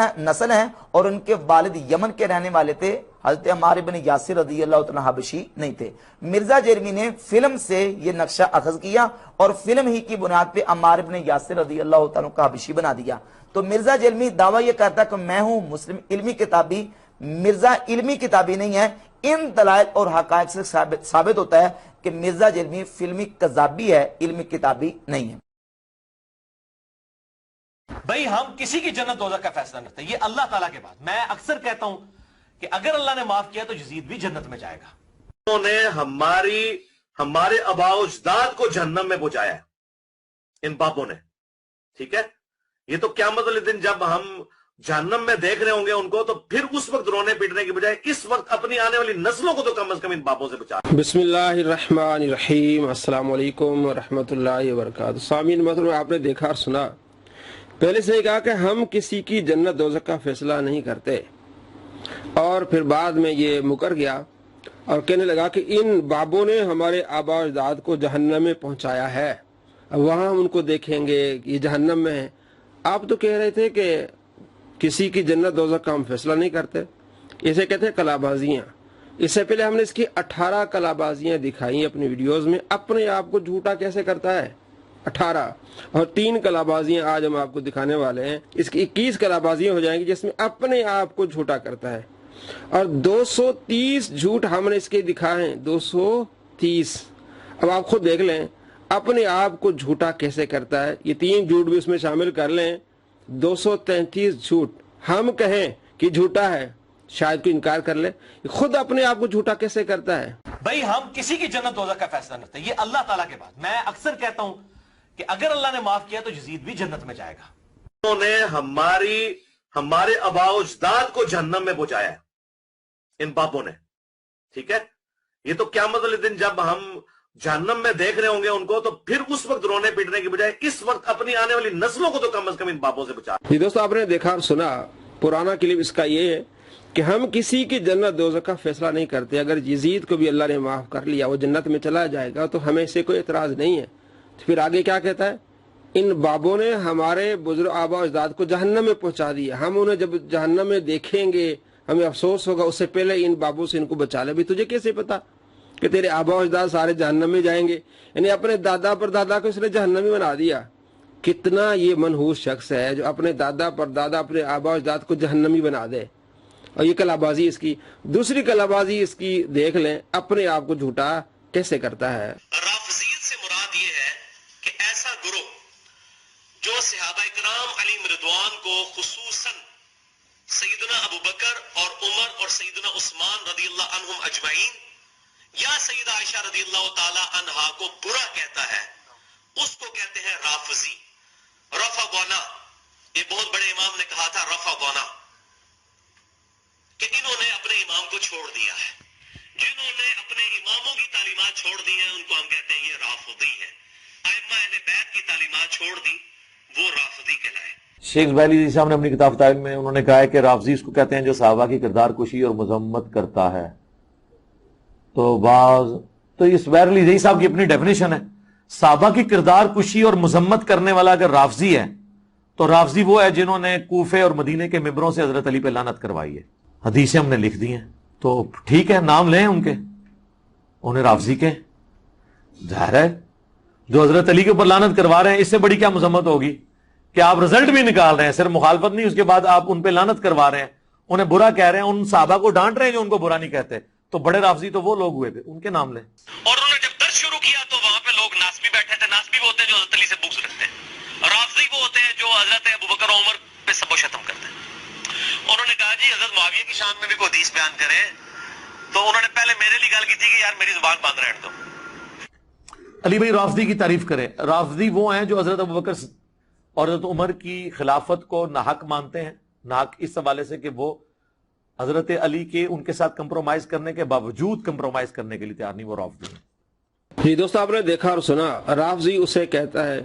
ہیں اور ان کے والد یمن کے رہنے والے تھے. حضرت عمار بن یاسر رضی اللہ تعالیٰ حبشی نہیں تھے. مرزا جرمی نے فلم سے یہ نقشہ اخذ کیا اور فلم ہی کی بنیاد پہ عمار بن یاسر رضی اللہ تعالیٰ کا حبشی بنا دیا. تو مرزا جرمی دعویٰ یہ کرتا کہ میں ہوں مسلم علمی کتابی. مرزا علمی کتابی نہیں ہے. ان دلائل اور حقائق سے ثابت ہوتا ہے کہ مرزا جرمی فلمی کذابی ہے, علمی کتابی نہیں ہے. بھائی ہم کسی کی جنت دوزخ کا فیصلہ نہیں کرتے, یہ اللہ تعالیٰ کے بعد. میں اکثر کہتا ہوں کہ اگر اللہ نے معاف کیا تو یزید بھی جنت میں جائے گا. انہوں نے ہمارے آباء و اجداد کو جہنم میں پہنچایا ہے ان باپوں نے. ٹھیک ہے, یہ تو قیامت والے دن جب ہم جہنم میں دیکھ رہے ہوں گے ان کو, تو پھر اس وقت رونے پیٹنے کی بجائے اس وقت اپنی آنے والی نسلوں کو تو کم از کم ان باپوں سے بچا. بسم اللہ الرحمن الرحیم. السلام علیکم ورحمۃ اللہ وبرکاتہ. سامعین محترم, آپ نے دیکھا اور سنا, پہلے سے کہا کہ ہم کسی کی جنت دوزخ کا فیصلہ نہیں کرتے, اور پھر بعد میں یہ مکر گیا اور کہنے لگا کہ ان بابوں نے ہمارے آباء و اجداد کو جہنم میں پہنچایا ہے, وہاں ہم ان کو دیکھیں گے, یہ جہنم میں ہیں. آپ تو کہہ رہے تھے کہ کسی کی جنت دوزخ کا ہم فیصلہ نہیں کرتے. اسے کہتے ہیں کلابازیاں. اس سے پہلے ہم نے اس کی 18 کلابازیاں دکھائی اپنی ویڈیوز میں. اپنے آپ کو جھوٹا کیسے کرتا ہے, 18, اور 3 کلابازیاں آج ہم آپ کو دکھانے والے ہیں. اس کی 21 کلابازیاں ہو جائیں گی جس میں اپنے آپ کو جھوٹا کرتا ہے. اور 230 جھوٹ ہم نے اس کے دکھائے ہیں, 230. اب آپ خود دیکھ لیں اپنے آپ کو جھوٹا کیسے کرتا ہے. یہ 3 جھوٹ بھی اس میں شامل کر لیں, 233 جھوٹ. ہم کہیں کہ جھوٹا ہے, شاید کوئی انکار کر لے, خود اپنے آپ کو جھوٹا کیسے کرتا ہے. بھائی ہم کسی کی جنت دوزخ کا فیصلہ نہیں کرتے, یہ اللہ تعالیٰ کے بعد. میں اکثر کہتا ہوں کہ اگر اللہ نے معاف کیا تو یزید بھی جنت میں جائے گا. انہوں نے ہمارے آباء و اجداد کو جہنم میں پہنچایا ہے ان باپوں نے. ٹھیک ہے, یہ تو قیامت والے دن جب ہم جہنم میں دیکھ رہے ہوں گے ان کو, تو پھر اس وقت رونے پیٹنے کی بجائے اس وقت اپنی آنے والی نسلوں کو تو کم از کم ان باپوں سے بچا. جی دوستو, آپ نے دیکھا اور سنا. پرانا کلپ اس کا یہ ہے کہ ہم کسی کی جنت دوزخ کا فیصلہ نہیں کرتے. اگر یزید کو بھی اللہ نے معاف کر لیا, وہ جنت میں چلا جائے گا, تو ہمیں سے کوئی اعتراض نہیں ہے. تو پھر آگے کیا کہتا ہے, ان بابوں نے ہمارے بزرگ آباء و اجداد کو جہنم میں پہنچا دیا. ہم انہیں جب جہنم میں دیکھیں گے ہمیں افسوس ہوگا, اس سے پہلے ان بابوں سے ان کو بچا لے. بھی تجھے کیسے پتا کہ تیرے آباء و اجداد سارے جہنم میں جائیں گے؟ یعنی اپنے دادا پر دادا کو اس نے جہنمی بنا دیا. کتنا یہ منحوس شخص ہے جو اپنے دادا پر دادا اپنے آباء و اجداد کو جہنمی بنا دے. اور یہ کلابازی اس کی. دوسری کلابازی اس کی دیکھ لیں, اپنے آپ کو جھوٹا کیسے کرتا ہے. رافضیت سے مراد یہ ہے کہ ایسا گروہ جو صحابہ کرام علیہم رضوان کو خصوصاً سیدنا ابو بکر اور عمر اور سیدنا عثمان رضی اللہ عنہم اجمعین یا سیدہ عائشہ رضی اللہ تعالی عنہا کو برا کہتا ہے, اس کو کہتے ہیں رافضی. رفع غنا, یہ بہت بڑے امام نے کہا تھا رفع غنا, کہ انہوں نے اپنے امام کو چھوڑ دیا ہے. جنہوں نے اپنے اماموں کی تعلیمات چھوڑ دی ہیں ان کو ہم کہتے ہیں یہ رافضی ہے. ائمہ اہل بیت کی تعلیمات چھوڑ دی, وہ رافضی کہلائے. شیخ زبیلی صاحب نے اپنی کتاب فتاوی میں انہوں نے کہا ہے کہ رافضی اس کو کہتے ہیں جو صحابہ کی کردار کشی اور مذمت کرتا ہے. تو اس بہرحال یہی صاحب کی اپنی ڈیفینیشن ہے. صحابہ کی کردار کشی اور مذمت کرنے والا اگر رافضی ہے تو رافضی وہ ہے جنہوں نے کوفے اور مدینے کے ممبروں سے حضرت علی پہ لعنت کروائی ہے. حدیثیں ہم نے لکھ دی ہیں, تو ٹھیک ہے نام لیں ان کے, انہیں رافضی کے. ظاہر ہے جو حضرت علی کے اوپر لعنت کروا رہے ہیں, اس سے بڑی کیا مذمت ہوگی کہ آپ رزلٹ بھی نکال رہے ہیں, صرف مخالفت نہیں, اس کے بعد آپ ان پہ لعنت کروا رہے ہیں, انہیں برا کہہ رہے ہیں, ان صحابہ کو ڈانٹ رہے ہیں جو ان کو برا نہیں کہتے. تو بڑے رافضی تو وہ لوگ ہوئے تھے, ان کے نام لیں. اور انہوں نے جب درس شروع کیا تو وہاں پہ لوگ ناسبی بیٹھے تھے. ناسبی وہ ہوتے ہیں جو حضرت علی سے بغض رکھتے ہیں, رافضی وہ ہوتے ہیں جو حضرت ابو بکر و عمر پہ سب و شتم کرتے ہیں. انہوں نے کہا جی حضرت معاویہ کی شان میں بھی کوئی حدیث بیان کرے, تو انہوں نے پہلے میرے لیے گل کی تھی کہ یار میری زبان بند رہنے دو. علی بھائی رافضی کی تعریف کریں. رافضی وہ ہیں جو حضرت ابو بکر اور حضرت عمر کی خلافت کو ناحق مانتے ہیں. ناحق اس حوالے سے کہ وہ حضرت علی کے ان کے ساتھ کمپرومائز کرنے کے باوجود کمپرومائز کرنے کے لیے تیار نہیں, وہ رافضی ہیں. جی دوستو, آپ نے دیکھا اور سنا. رافضی اسے کہتا ہے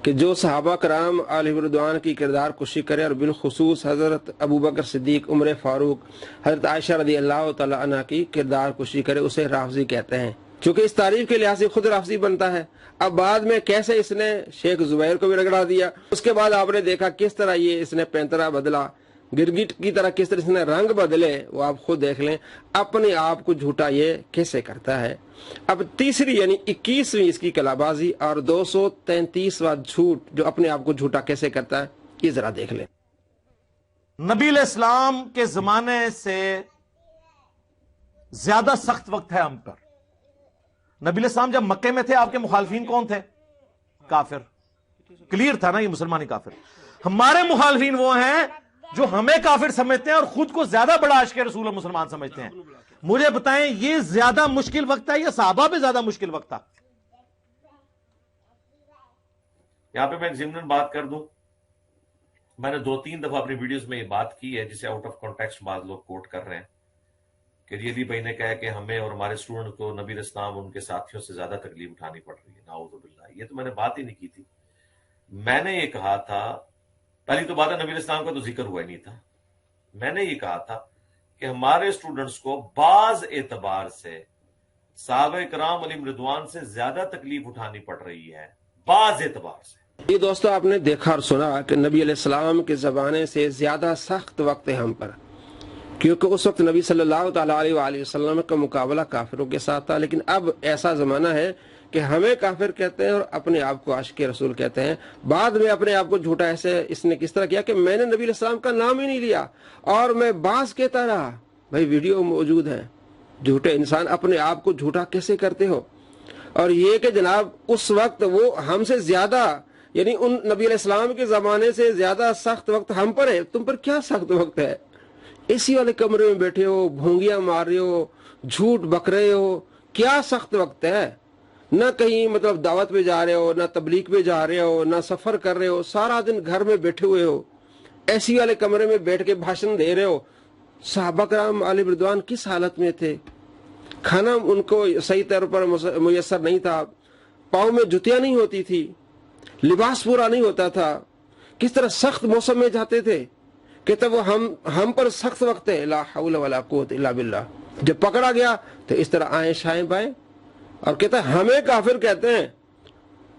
کہ جو صحابہ کرام علیہ رضوان کی کردار کشی کرے اور بالخصوص حضرت ابو بکر صدیق، عمر فاروق، حضرت عائشہ رضی اللہ تعالی عنہ کی کردار کشی کرے، اسے رافضی کہتے ہیں، کیونکہ اس تعریف کے لحاظ سے خود رافضی بنتا ہے۔ اب بعد میں کیسے اس نے شیخ زبیر کو بھی رگڑا دیا، اس کے بعد آپ نے دیکھا کس طرح یہ اس نے پینترا بدلا، گرگٹ کی طرح کس طرح اس نے رنگ بدلے، وہ آپ خود دیکھ لیں اپنے آپ کو جھوٹا یہ کیسے کرتا ہے۔ اب تیسری یعنی 21ویں اس کی کلا بازی اور 233واں جھوٹ جو اپنے آپ کو جھوٹا کیسے کرتا ہے، یہ ذرا دیکھ لیں۔ نبی علیہ السلام کے زمانے سے زیادہ سخت وقت ہے ہم پر۔ نبی علیہ السلام جب مکے میں تھے آپ کے مخالفین کون تھے؟ کافر، کلیئر تھا نا یہ مسلمانی کافر۔ ہمارے مخالفین وہ ہیں جو ہمیں کافر سمجھتے ہیں اور خود کو زیادہ بڑا عاشق رسول اور مسلمان سمجھتے ہیں۔ مجھے بتائیں یہ زیادہ مشکل وقت ہے یا صحابہ پہ زیادہ مشکل وقت تھا؟ یہاں پہ میں ایک ضمن بات کر دوں، میں نے 2-3 دفعہ اپنی ویڈیوز میں یہ بات کی ہے جسے آؤٹ آف کانٹیکسٹ بعض لوگ کوٹ کر رہے ہیں کہ علی بھائی نے کہا کہ ہمیں اور ہمارے اسٹوڈنٹ کو نبی علیہ السلام ان کے ساتھیوں سے زیادہ تکلیف اٹھانی پڑ رہی ہے، نعوذ باللہ۔ یہ تو میں نے بات ہی نہیں کی تھی۔ میں نے یہ کہا تھا، پہلی تو بات ہے نبی علیہ السلام کا تو ذکر ہوا ہی نہیں تھا۔ میں نے یہ کہا تھا کہ ہمارے اسٹوڈنٹس کو بعض اعتبار سے صحابہ کرام علیہم رضوان سے زیادہ تکلیف اٹھانی پڑ رہی ہے، بعض اعتبار سے۔ یہ دوستو آپ نے دیکھا اور سنا کہ نبی علیہ السلام کے زمانے سے زیادہ سخت وقت ہے ہم پر، کیونکہ اس وقت نبی صلی اللہ تعالیٰ علیہ وآلہ وسلم کا مقابلہ کافروں کے ساتھ تھا، لیکن اب ایسا زمانہ ہے کہ ہمیں کافر کہتے ہیں اور اپنے آپ کو عاشق رسول کہتے ہیں۔ بعد میں اپنے آپ کو جھوٹا ایسے اس نے کس طرح کیا کہ میں نے نبی علیہ السلام کا نام ہی نہیں لیا اور میں باز کہتا رہا۔ بھائی ویڈیو موجود ہے، جھوٹے انسان اپنے آپ کو جھوٹا کیسے کرتے ہو؟ اور یہ کہ جناب اس وقت وہ ہم سے زیادہ یعنی ان نبی علیہ السلام کے زمانے سے زیادہ سخت وقت ہم پر ہے، تم پر کیا سخت وقت ہے؟ اسی والے کمرے میں بیٹھے ہو، بھونگیاں مار رہے ہو، جھوٹ بک رہے ہو، کیا سخت وقت ہے؟ نہ کہیں مطلب دعوت پہ جا رہے ہو، نہ تبلیغ پہ جا رہے ہو، نہ سفر کر رہے ہو، سارا دن گھر میں بیٹھے ہوئے ہو، ایسی والے کمرے میں بیٹھ کے بھاشن دے رہے ہو۔ صحابہ کرام علیہ رضوان کس حالت میں تھے؟ کھانا ان کو صحیح طور پر میسر نہیں تھا، پاؤں میں جوتیاں نہیں ہوتی تھی، لباس پورا نہیں ہوتا تھا، کس طرح سخت موسم میں جاتے تھے کہ تب وہ ہم پر سخت وقت ہے، لا حول ولا قوت الا باللہ۔ جب پکڑا گیا تو اس طرح آئیں شائیں بائیں اور کہتا ہے ہمیں کافر کہتے ہیں۔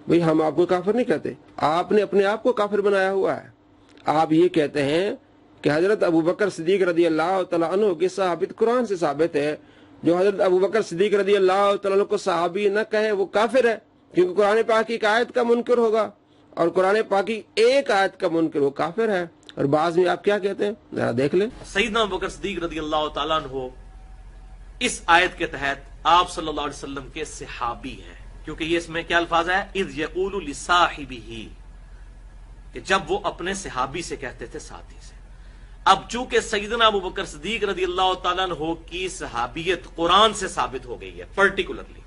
بھئی ہم آپ کو کافر نہیں کہتے، آپ نے اپنے آپ کو کافر بنایا ہوا ہے۔ آپ یہ کہتے ہیں کہ حضرت ابو بکر صدیق رضی اللہ تعالیٰ عنہ کی صحابت قرآن سے ثابت ہے، جو حضرت ابو بکر صدیق رضی اللہ تعالیٰ عنہ کو صحابی نہ کہے وہ کافر ہے، کیونکہ قرآن پاک کی ایک آیت کا منکر ہوگا اور قرآن پاک کی ایک آیت کا منکر وہ کافر ہے۔ اور بعض میں آپ کیا کہتے ہیں ذرا دیکھ لیں۔ سیدنا ابو بکر صدیق رضی اللہ تعالیٰ عنہ اس آیت کے تحت آپ صلی اللہ علیہ وسلم کے صحابی ہیں، کیونکہ یہ اس میں کیا الفاظ ہے؟ اذ یقول لصاحبہ، کہ جب وہ اپنے صحابی سے کہتے تھے، ساتھی سے۔ اب چونکہ سیدنا ابو بکر صدیق رضی اللہ تعالیٰ عنہ کی صحابیت قرآن سے ثابت ہو گئی ہے پرٹیکولرلی،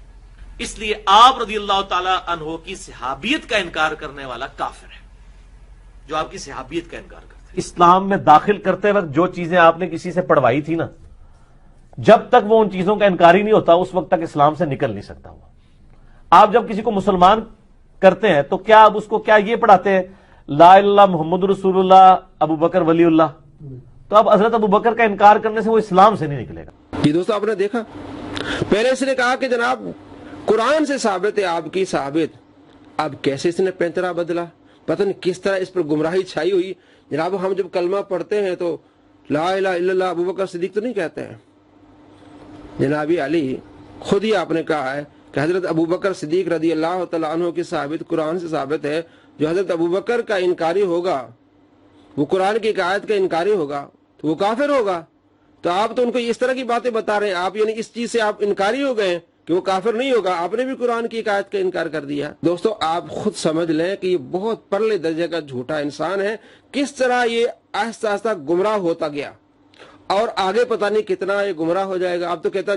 اس لیے آپ رضی اللہ تعالیٰ عنہ کی صحابیت کا انکار کرنے والا کافر ہے، جو آپ کی صحابیت کا انکار کرتا ہے۔ اسلام میں داخل کرتے وقت جو چیزیں آپ نے کسی سے پڑھوائی تھی نا، جب تک وہ ان چیزوں کا انکاری نہیں ہوتا اس وقت تک اسلام سے نکل نہیں سکتا وہ۔ آپ جب کسی کو مسلمان کرتے ہیں تو کیا اب اس کو کیا یہ پڑھاتے ہیں لا الہ الا اللہ محمد رسول اللہ ابو بکر ولی اللہ؟ تو اب حضرت ابو بکر کا انکار کرنے سے وہ اسلام سے نہیں نکلے گا۔ یہ دوستو آپ نے دیکھا، پہلے اس نے کہا کہ جناب قرآن سے ثابت ہے آپ کی صحابت، اب کیسے اس نے پینترا بدلا، پتہ نہیں کس طرح اس پر گمراہی چھائی ہوئی۔ جناب ہم جب کلمہ پڑھتے ہیں تو لا الہ الا اللہ ابو بکر صدیق تو نہیں کہتے ہیں۔ جناب علی خود ہی آپ نے کہا ہے کہ حضرت ابو بکر صدیق رضی اللہ تعالیٰ عنہ کی صحابت قرآن سے ثابت ہے، جو حضرت ابو بکر کا انکاری ہوگا، وہ قرآن کی آیت کا انکاری ہوگا تو وہ کافر ہوگا۔ تو آپ تو ان کو اس طرح کی باتیں بتا رہے ہیں، آپ یعنی اس چیز سے آپ انکاری ہو گئے کہ وہ کافر نہیں ہوگا، آپ نے بھی قرآن کی آیت کا انکار کر دیا۔ دوستو آپ خود سمجھ لیں کہ یہ بہت پرلے درجے کا جھوٹا انسان ہے، کس طرح یہ آہستہ آہستہ گمراہ ہوتا گیا اور آگے پتہ نہیں کتنا یہ گمراہ ہو جائے گا۔ اب تو کہتا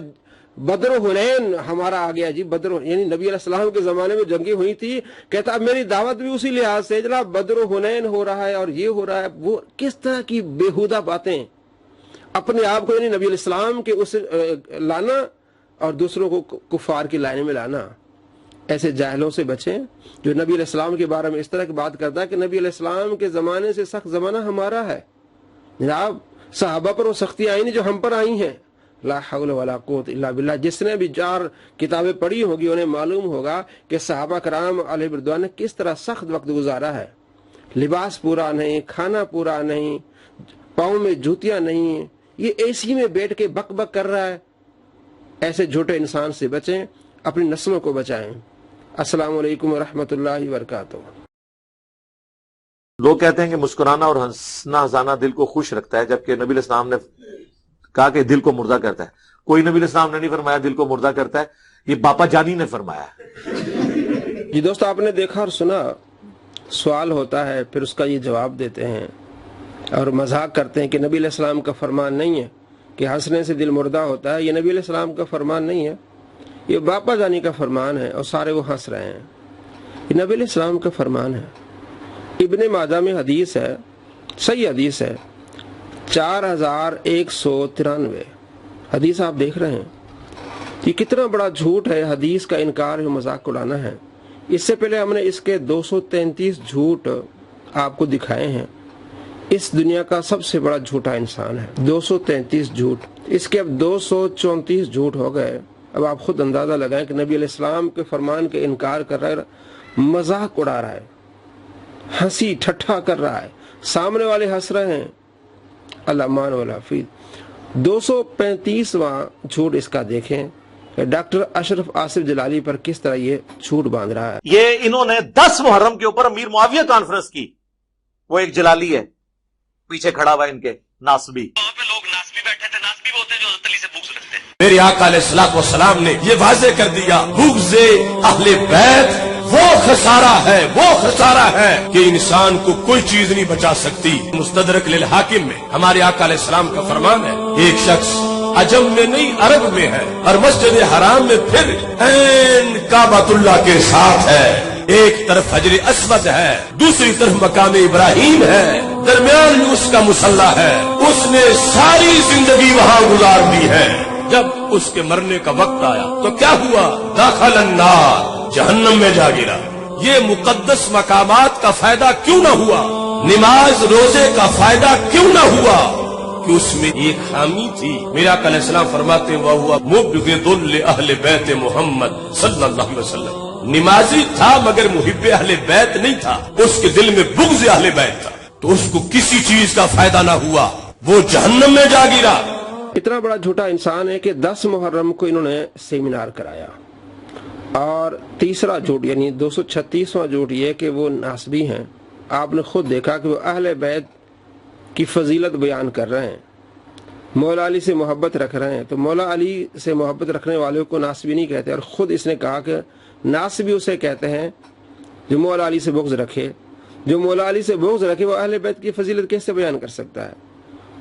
بدر و حنین ہمارا آ گیا جی، بدر یعنی نبی علیہ السلام کے زمانے میں جنگیں ہوئی تھی، کہتا اب میری دعوت بھی اسی لحاظ سے جناب بدر و حنین ہو رہا ہے اور یہ ہو رہا ہے۔ وہ کس طرح کی بےہودہ باتیں، اپنے آپ کو یعنی نبی علیہ السلام کے اس لانا اور دوسروں کو کفار کی لائن میں لانا، ایسے جاہلوں سے بچیں جو نبی علیہ السلام کے بارے میں اس طرح کی بات کرتا ہے کہ نبی علیہ السلام کے زمانے سے سخت زمانہ ہمارا ہے. جناب صحابہ پر وہ سختیاں آئی نہیں جو ہم پر آئی ہیں. لا حول ولا قوت الا باللہ. جس نے بھی 4 کتابیں پڑھی ہوگی انہیں معلوم ہوگا کہ صحابہ کرام علیہ رضوان نے کس طرح سخت وقت گزارا ہے. لباس پورا نہیں, کھانا پورا نہیں, پاؤں میں جوتیاں نہیں, یہ اے سی میں بیٹھ کے بک بک کر رہا ہے. ایسے جھوٹے انسان سے بچیں, اپنی نسلوں کو بچائیں. السلام علیکم ورحمۃ اللہ وبرکاتہ. لوگ کہتے ہیں کہ مسکرانا اور ہنسنا ہنسانا دل کو خوش رکھتا ہے, جبکہ نبی علیہ السلام نے کہا کہ دل کو مردہ کرتا ہے. کوئی نبی علیہ السلام نے نہیں فرمایا دل کو مردہ کرتا ہے, یہ باپا جانی نے فرمایا. جی دوست, آپ نے دیکھا اور سنا, سوال ہوتا ہے پھر اس کا یہ جواب دیتے ہیں اور مذاق کرتے ہیں کہ نبی علیہ السلام کا فرمان نہیں ہے کہ ہنسنے سے دل مردہ ہوتا ہے. یہ نبی علیہ السلام کا فرمان نہیں ہے, یہ باپا جانی کا فرمان ہے اور سارے وہ ہنس رہے ہیں. یہ نبی علیہ السلام کا فرمان ہے. ابن ماجہ میں حدیث ہے, صحیح حدیث ہے, 4193 حدیث آپ دیکھ رہے ہیں. یہ کتنا بڑا جھوٹ ہے, حدیث کا انکار ہے, مذاق اڑانا ہے. اس سے پہلے ہم نے اس کے 233 جھوٹ آپ کو دکھائے ہیں. اس دنیا کا سب سے بڑا جھوٹا انسان ہے. 233 جھوٹ, اس کے اب 234 جھوٹ ہو گئے. اب آپ خود اندازہ لگائیں کہ نبی علیہ السلام کے فرمان کے انکار کر رہا ہے, مذاق اڑا رہا ہے, ہنسی ٹھٹھا کر رہا ہے, سامنے والے ہنس رہے ہیں. اللہ مان والحفیظ. 235واں جھوٹ اس کا دیکھیں کہ ڈاکٹر اشرف آصف جلالی پر کس طرح یہ جھوٹ باندھ رہا ہے. یہ انہوں نے 10 محرم کے اوپر امیر معاویہ کانفرنس کی. وہ ایک جلالی ہے, پیچھے کھڑا ہوا ان کے ناسبی. وہاں پہ لوگ ناسبی بیٹھے تھے, ناسبی وہ ہوتے ہیں جو حضرت علی سے بغض رکھتے ہیں. میرے آقا علیہ الصلوۃ والسلام نے یہ واضح کر دیا, بغض اہل بیت وہ خسارہ ہے کہ انسان کو کوئی چیز نہیں بچا سکتی. مستدرک للحاکم میں ہمارے آقا علیہ السلام کا فرمان ہے, ایک شخص عجم میں نہیں عرب میں ہے اور مسجد حرام میں پھر عین کعبۃ اللہ کے ساتھ ہے. ایک طرف حجر اسود ہے, دوسری طرف مقام ابراہیم ہے, درمیان میں اس کا مصلی ہے. اس نے ساری زندگی وہاں گزار دی ہے. جب اس کے مرنے کا وقت آیا تو کیا ہوا؟ داخل النار, جہنم میں جا گرا. یہ مقدس مقامات کا فائدہ کیوں نہ ہوا؟ نماز روزے کا فائدہ کیوں نہ ہوا؟ کہ اس میں ایک خامی تھی. میرا آقا علیہ السلام فرماتے ہیں وَهُوَ مُبْغِضٌ لِأَهْلِ بَيْتِ محمد صلی اللہ علیہ وسلم. نمازی تھا مگر محب اہل بیت نہیں تھا, اس کے دل میں بغض اہل بیت تھا, تو اس کو کسی چیز کا فائدہ نہ ہوا, وہ جہنم میں جا گرا. اتنا بڑا جھوٹا انسان ہے کہ 10 محرم کو انہوں نے سیمینار کرایا. اور تیسرا جھوٹ یعنی 236واں جھوٹ یہ کہ وہ ناسبی ہیں. آپ نے خود دیکھا کہ وہ اہل بیت کی فضیلت بیان کر رہے ہیں, مولا علی سے محبت رکھ رہے ہیں. تو مولا علی سے محبت رکھنے والوں کو ناسبی نہیں کہتے, اور خود اس نے کہا کہ ناسبی اسے کہتے ہیں جو مولا علی سے بغض رکھے. جو مولا علی سے بغض رکھے وہ اہل بیت کی فضیلت کیسے بیان کر سکتا ہے؟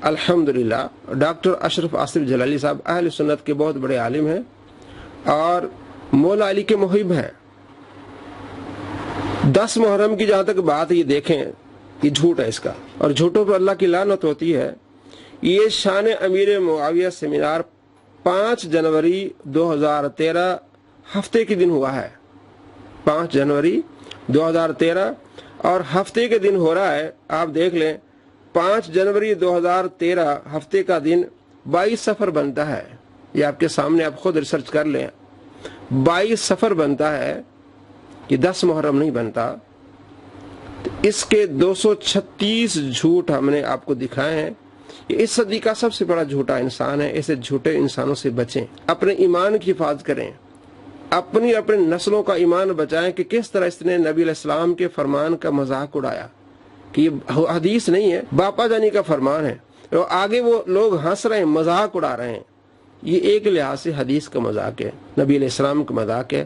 الحمدللہ ڈاکٹر اشرف آصف جلالی صاحب اہل سنت کے بہت بڑے عالم ہیں اور مولا علی کے محب ہیں. 10 محرم کی جہاں تک بات یہ دیکھیں, یہ جھوٹ ہے اس کا, اور جھوٹوں پر اللہ کی لعنت ہوتی ہے. یہ شان امیر معاویہ سیمینار 5 جنوری 2013 ہفتے کے دن ہوا ہے. 5 جنوری 2013 اور ہفتے کے دن ہو رہا ہے. آپ دیکھ لیں 5 جنوری 2013 ہفتے کا دن 22 صفر بنتا ہے. یہ آپ کے سامنے, آپ خود ریسرچ کر لیں. 22 صفر بنتا ہے, یہ 10 محرم نہیں بنتا. اس کے 236 جھوٹ ہم نے آپ کو دکھائے ہیں. یہ اس صدی کا سب سے بڑا جھوٹا انسان ہے. ایسے جھوٹے انسانوں سے بچیں, اپنے ایمان کی حفاظت کریں, اپنی نسلوں کا ایمان بچائیں. کہ کس طرح اس نے نبی علیہ السلام کے فرمان کا مذاق اڑایا کہ یہ حدیث نہیں ہے, باپا جانی کا فرمان ہے, اور آگے وہ لوگ ہنس رہے ہیں, مذاق اڑا رہے ہیں. یہ ایک لحاظ سے حدیث کا مذاق ہے, نبی علیہ السلام کا مذاق ہے.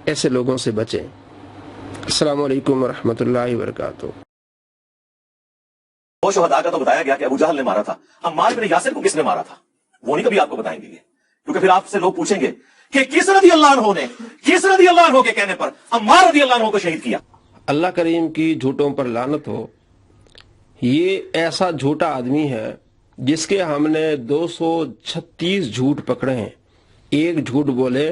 ایسے لوگوں سے بچیں. السلام علیکم ورحمۃ اللہ وبرکاتہ. وہ شہداء کا تو بتایا گیا کہ ابو جہل نے مارا تھا. عمار بن یاسر کو کس نے مارا تھا وہ نہیں کبھی آپ کو بتائیں گے, کیونکہ پھر آپ سے لوگ پوچھیں گے کہ کس رضی اللہ عنہ نے, کس رضی اللہ عنہ کے کہنے پر عمار رضی اللہ عنہ کو شہید کیا. اللہ کریم کی جھوٹوں پر لعنت ہو. یہ ایسا جھوٹا آدمی ہے جس کے ہم نے 236 جھوٹ پکڑے ہیں. ایک جھوٹ بولے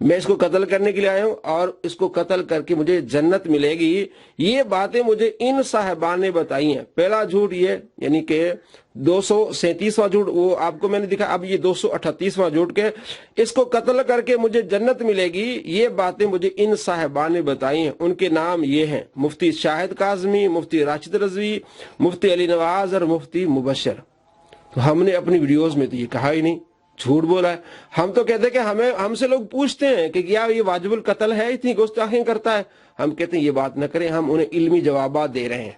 میں اس کو قتل کرنے کے لیے آیا ہوں اور اس کو قتل کر کے مجھے جنت ملے گی. یہ باتیں مجھے ان صاحبان نے بتائی ہیں. پہلا جھوٹ یہ یعنی کہ 237واں جھوٹ وہ آپ کو میں نے دکھا. اب یہ 238واں جھوٹ کہ اس کو قتل کر کے مجھے جنت ملے گی. یہ باتیں مجھے ان صاحبان نے بتائی ہیں. ان کے نام یہ ہیں مفتی شاہد کاظمی, مفتی راشد رضوی, مفتی علی نواز اور مفتی مبشر. تو ہم نے اپنی ویڈیوز میں تو یہ کہا ہی نہیں, جھوٹ بولا ہے. ہم تو کہتے ہیں کہ ہم سے لوگ پوچھتے ہیں کہ کیا یہ واجب القتل ہے, اتنی گستاخیاں کرتا ہے. ہم کہتے ہیں یہ بات نہ کریں, ہم انہیں علمی جوابات دے رہے ہیں.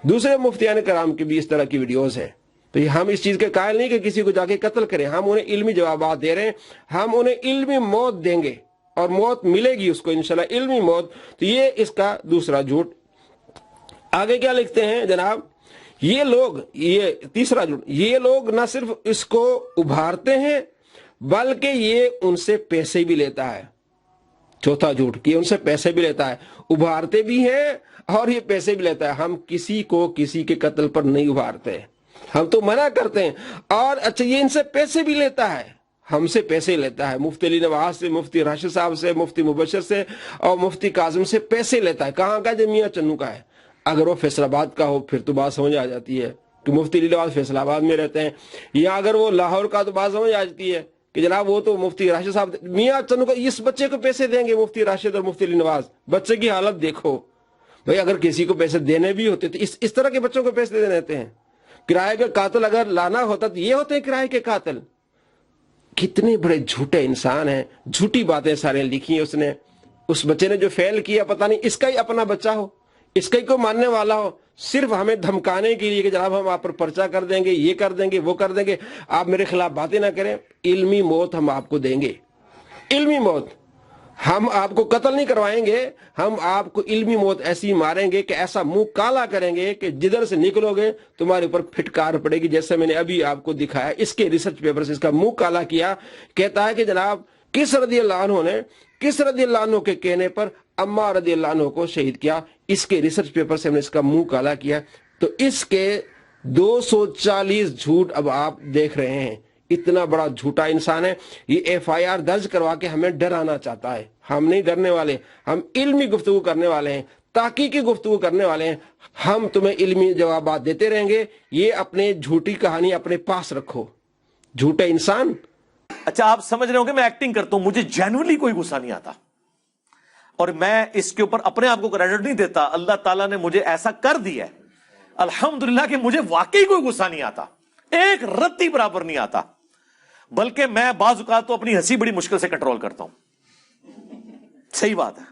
دوسرے مفتیان کرام کی بھی اس طرح کی ویڈیوز ہیں. تو ہم اس چیز کے قائل نہیں کہ کسی کو جا کے قتل کریں, ہم انہیں علمی جوابات دے رہے ہیں. ہم انہیں علمی موت دیں گے اور موت ملے گی اس کو انشاءاللہ, علمی موت. تو یہ اس کا دوسرا جھوٹ. آگے کیا لکھتے ہیں جناب, یہ لوگ, یہ تیسرا جھوٹ, یہ لوگ نہ صرف اس کو ابھارتے ہیں بلکہ یہ ان سے پیسے بھی لیتا ہے. چوتھا جھوٹ کہ ان سے پیسے بھی لیتا ہے, ابھارتے بھی ہیں اور یہ پیسے بھی لیتا ہے. ہم کسی کو کسی کے قتل پر نہیں ابھارتے, ہم تو منع کرتے ہیں. اور اچھا یہ ان سے پیسے بھی لیتا ہے, ہم سے پیسے لیتا ہے. مفتی علی نواز سے, مفتی راشد صاحب سے, مفتی مبشر سے اور مفتی کاظم سے پیسے لیتا ہے. کہاں کا؟ میاں چنو کا ہے. اگر وہ فیصل آباد کا ہو پھر تو بات سمجھ آ جاتی ہے کہ مفتی علی نواز فیصل آباد میں رہتے ہیں. یا اگر وہ لاہور کا تو بات سمجھ آ جاتی ہے کہ جناب وہ تو مفتی راشد صاحب, میاں چنو کو اس بچے کو پیسے دیں گے مفتی راشد اور مفتی علی نواز. بچے کی حالت دیکھو بھائی, اگر کسی کو پیسے دینے بھی ہوتے تو اس طرح کے بچوں کو پیسے دینے رہتے ہیں. کرائے کے قاتل اگر لانا ہوتا تو یہ ہوتے ہیں کرائے کے قاتل. کتنے بڑے جھوٹے انسان ہیں, جھوٹی باتیں سارے لکھی ہیں اس نے. اس بچے نے جو فیل کیا پتہ نہیں اس کا ہی اپنا بچہ ہو, اس کا ہی کوئی ماننے والا ہو, صرف ہمیں دھمکانے کے لیے کہ جناب ہم آپ پر پرچہ کر دیں گے, یہ کر دیں گے, وہ کر دیں گے, آپ میرے خلاف باتیں نہ کریں. علمی موت ہم آپ کو دیں گے, علمی موت. ہم آپ کو قتل نہیں کروائیں گے, ہم آپ کو علمی موت ایسی ماریں گے کہ ایسا منہ کالا کریں گے کہ جدھر سے نکلو گے تمہارے اوپر پھٹکار پڑے گی. جیسے میں نے ابھی آپ کو دکھایا, اس کے ریسرچ پیپر سے اس کا منہ کالا کیا. کہتا ہے کہ جناب کس رضی اللہ عنہ نے کس رضی اللہ عنہ کے کہنے پر عمار رضی اللہ عنہ کو شہید کیا. اس کے ریسرچ پیپر سے ہم نے اس کا منہ کالا کیا. تو اس کے 240 جھوٹ اب آپ دیکھ رہے ہیں. اتنا بڑا جھوٹا انسان ہے. یہ FIR درج کروا کے ہمیں ڈرانا چاہتا ہے. ہم نہیں ڈرنے والے, ہم علمی گفتگو کرنے والے ہیں, تحقیقی گفتگو کرنے والے ہیں. ہم تمہیں علمی جوابات دیتے رہیں گے. یہ اپنے جھوٹی کہانی اپنے پاس رکھو, جھوٹے انسان. اچھا آپ سمجھ رہے ہو کہ میں ایکٹنگ کرتا ہوں, مجھے جینوئنلی کوئی غصہ نہیں آتا اور میں اس کے اوپر اپنے آپ کو کریڈٹ نہیں دیتا. اللہ تعالیٰ نے مجھے ایسا کر دیا ہے الحمدللہ کہ مجھے واقعی کوئی غصہ نہیں آتا, ایک رتی برابر نہیں آتا. بلکہ میں بعض اوقات تو اپنی ہنسی بڑی مشکل سے کنٹرول کرتا ہوں. صحیح بات ہے.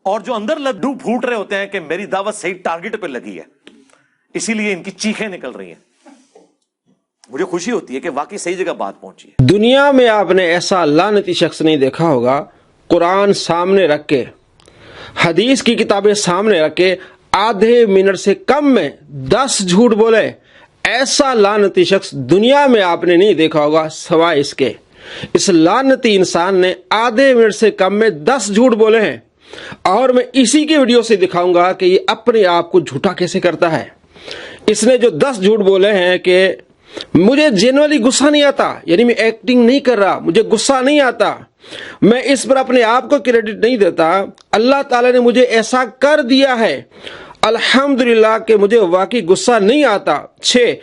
اور جو اندر لڈو پھوٹ رہے ہوتے ہیں کہ میری دعوت صحیح ٹارگٹ پہ لگی ہے, اسی لیے ان کی چیخیں نکل رہی ہیں. مجھے خوشی ہوتی ہے کہ واقعی صحیح جگہ بات پہنچی ہے. دنیا میں آپ نے ایسا لعنتی شخص نہیں دیکھا ہوگا, قرآن سامنے رکھ کے, حدیث کی کتابیں سامنے رکھ کے, آدھے منٹ سے کم میں 10 جھوٹ بولے. ایسا لعنتی شخص دنیا میں آپ نے نہیں دیکھا ہوگا سوائے اس کے. اس لعنتی انسان نے آدھے منٹ سے کم میں 10 جھوٹ بولے ہیں. اور میں اسی کی ویڈیو سے دکھاؤں گا کہ یہ اپنے آپ کو جھوٹا کیسے کرتا ہے. اس نے جو 10 jھوٹ بولے ہیں کہ مجھے جنرلی غصہ نہیں آتا, یعنی میں ایکٹنگ نہیں کر رہا, مجھے غصہ نہیں آتا, میں اس پر اپنے آپ کو کریڈٹ نہیں دیتا, اللہ تعالیٰ نے مجھے ایسا کر دیا ہے الحمدللہ کہ مجھے واقعی غصہ نہیں آتا. 6